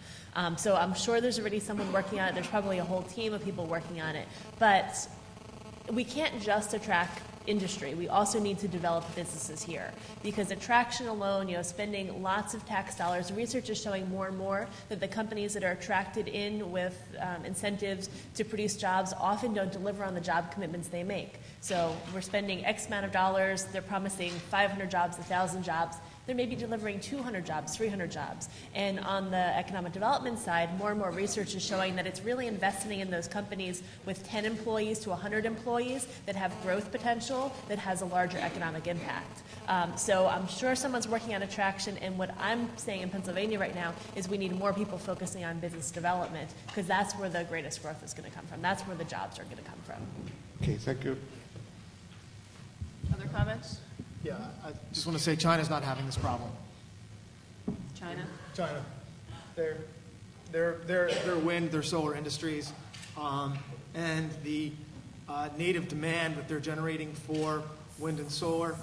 So I'm sure there's already someone working on it. There's probably a whole team of people working on it. But we can't just attract industry. We also need to develop businesses here, because attraction alone, spending lots of tax dollars, research is showing more and more that the companies that are attracted in with incentives to produce jobs often don't deliver on the job commitments they make. So we're spending X amount of dollars, they're promising 500 jobs, 1,000 jobs. They may be delivering 200 jobs, 300 jobs. And on the economic development side, more and more research is showing that it's really investing in those companies with 10 employees to 100 employees that have growth potential that has a larger economic impact. So I'm sure someone's working on attraction, and what I'm saying in Pennsylvania right now is we need more people focusing on business development, because that's where the greatest growth is going to come from. That's where the jobs are going to come from. Okay, thank you. Other comments? Yeah, I just want to say China's not having this problem. China? China. Their wind, their solar industries, and the native demand that they're generating for wind and solar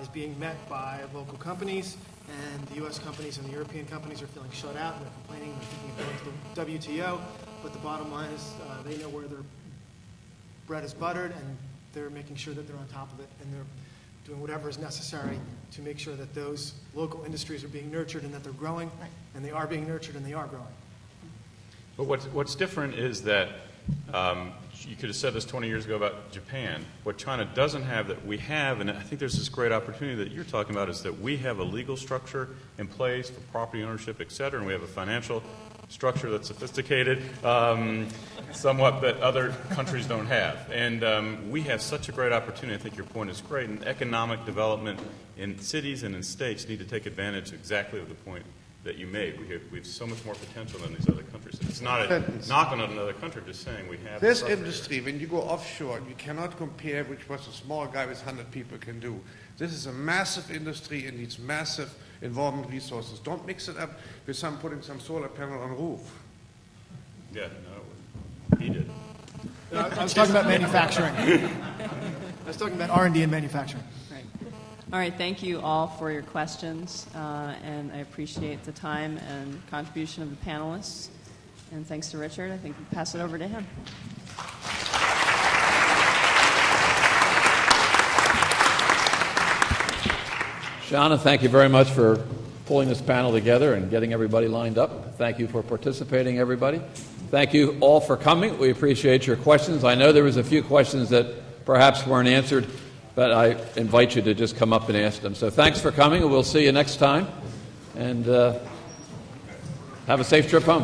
is being met by local companies, and the U.S. companies and the European companies are feeling shut out, and they're complaining, they're thinking of going to the WTO, but the bottom line is they know where their bread is buttered, and they're making sure that they're on top of it, and they're doing whatever is necessary to make sure that those local industries are being nurtured and that they're growing, and they are being nurtured and they are growing. But what's different is that you could have said this 20 years ago about Japan. What China doesn't have that we have, and I think there's this great opportunity that you're talking about, is that we have a legal structure in place for property ownership, et cetera, and we have a financial structure that's sophisticated, somewhat, that other countries don't have. And we have such a great opportunity. I think your point is great. And economic development in cities and in states need to take advantage exactly of the point that you made. We have so much more potential than these other countries. It's not a knock on another country, just saying we have. This industry, when you go offshore, you cannot compare which what a small guy with 100 people can do. This is a massive industry and needs massive involvement resources. Don't mix it up with putting some solar panel on a roof. Yeah, no, he did. I was talking about manufacturing. I was talking about R&D and manufacturing. Right. All right, thank you all for your questions, and I appreciate the time and contribution of the panelists. And thanks to Richard. I think we'll pass it over to him. Shana, thank you very much for pulling this panel together and getting everybody lined up. Thank you for participating, everybody. Thank you all for coming. We appreciate your questions. I know there was a few questions that perhaps weren't answered, but I invite you to just come up and ask them. So thanks for coming, and we'll see you next time. And have a safe trip home.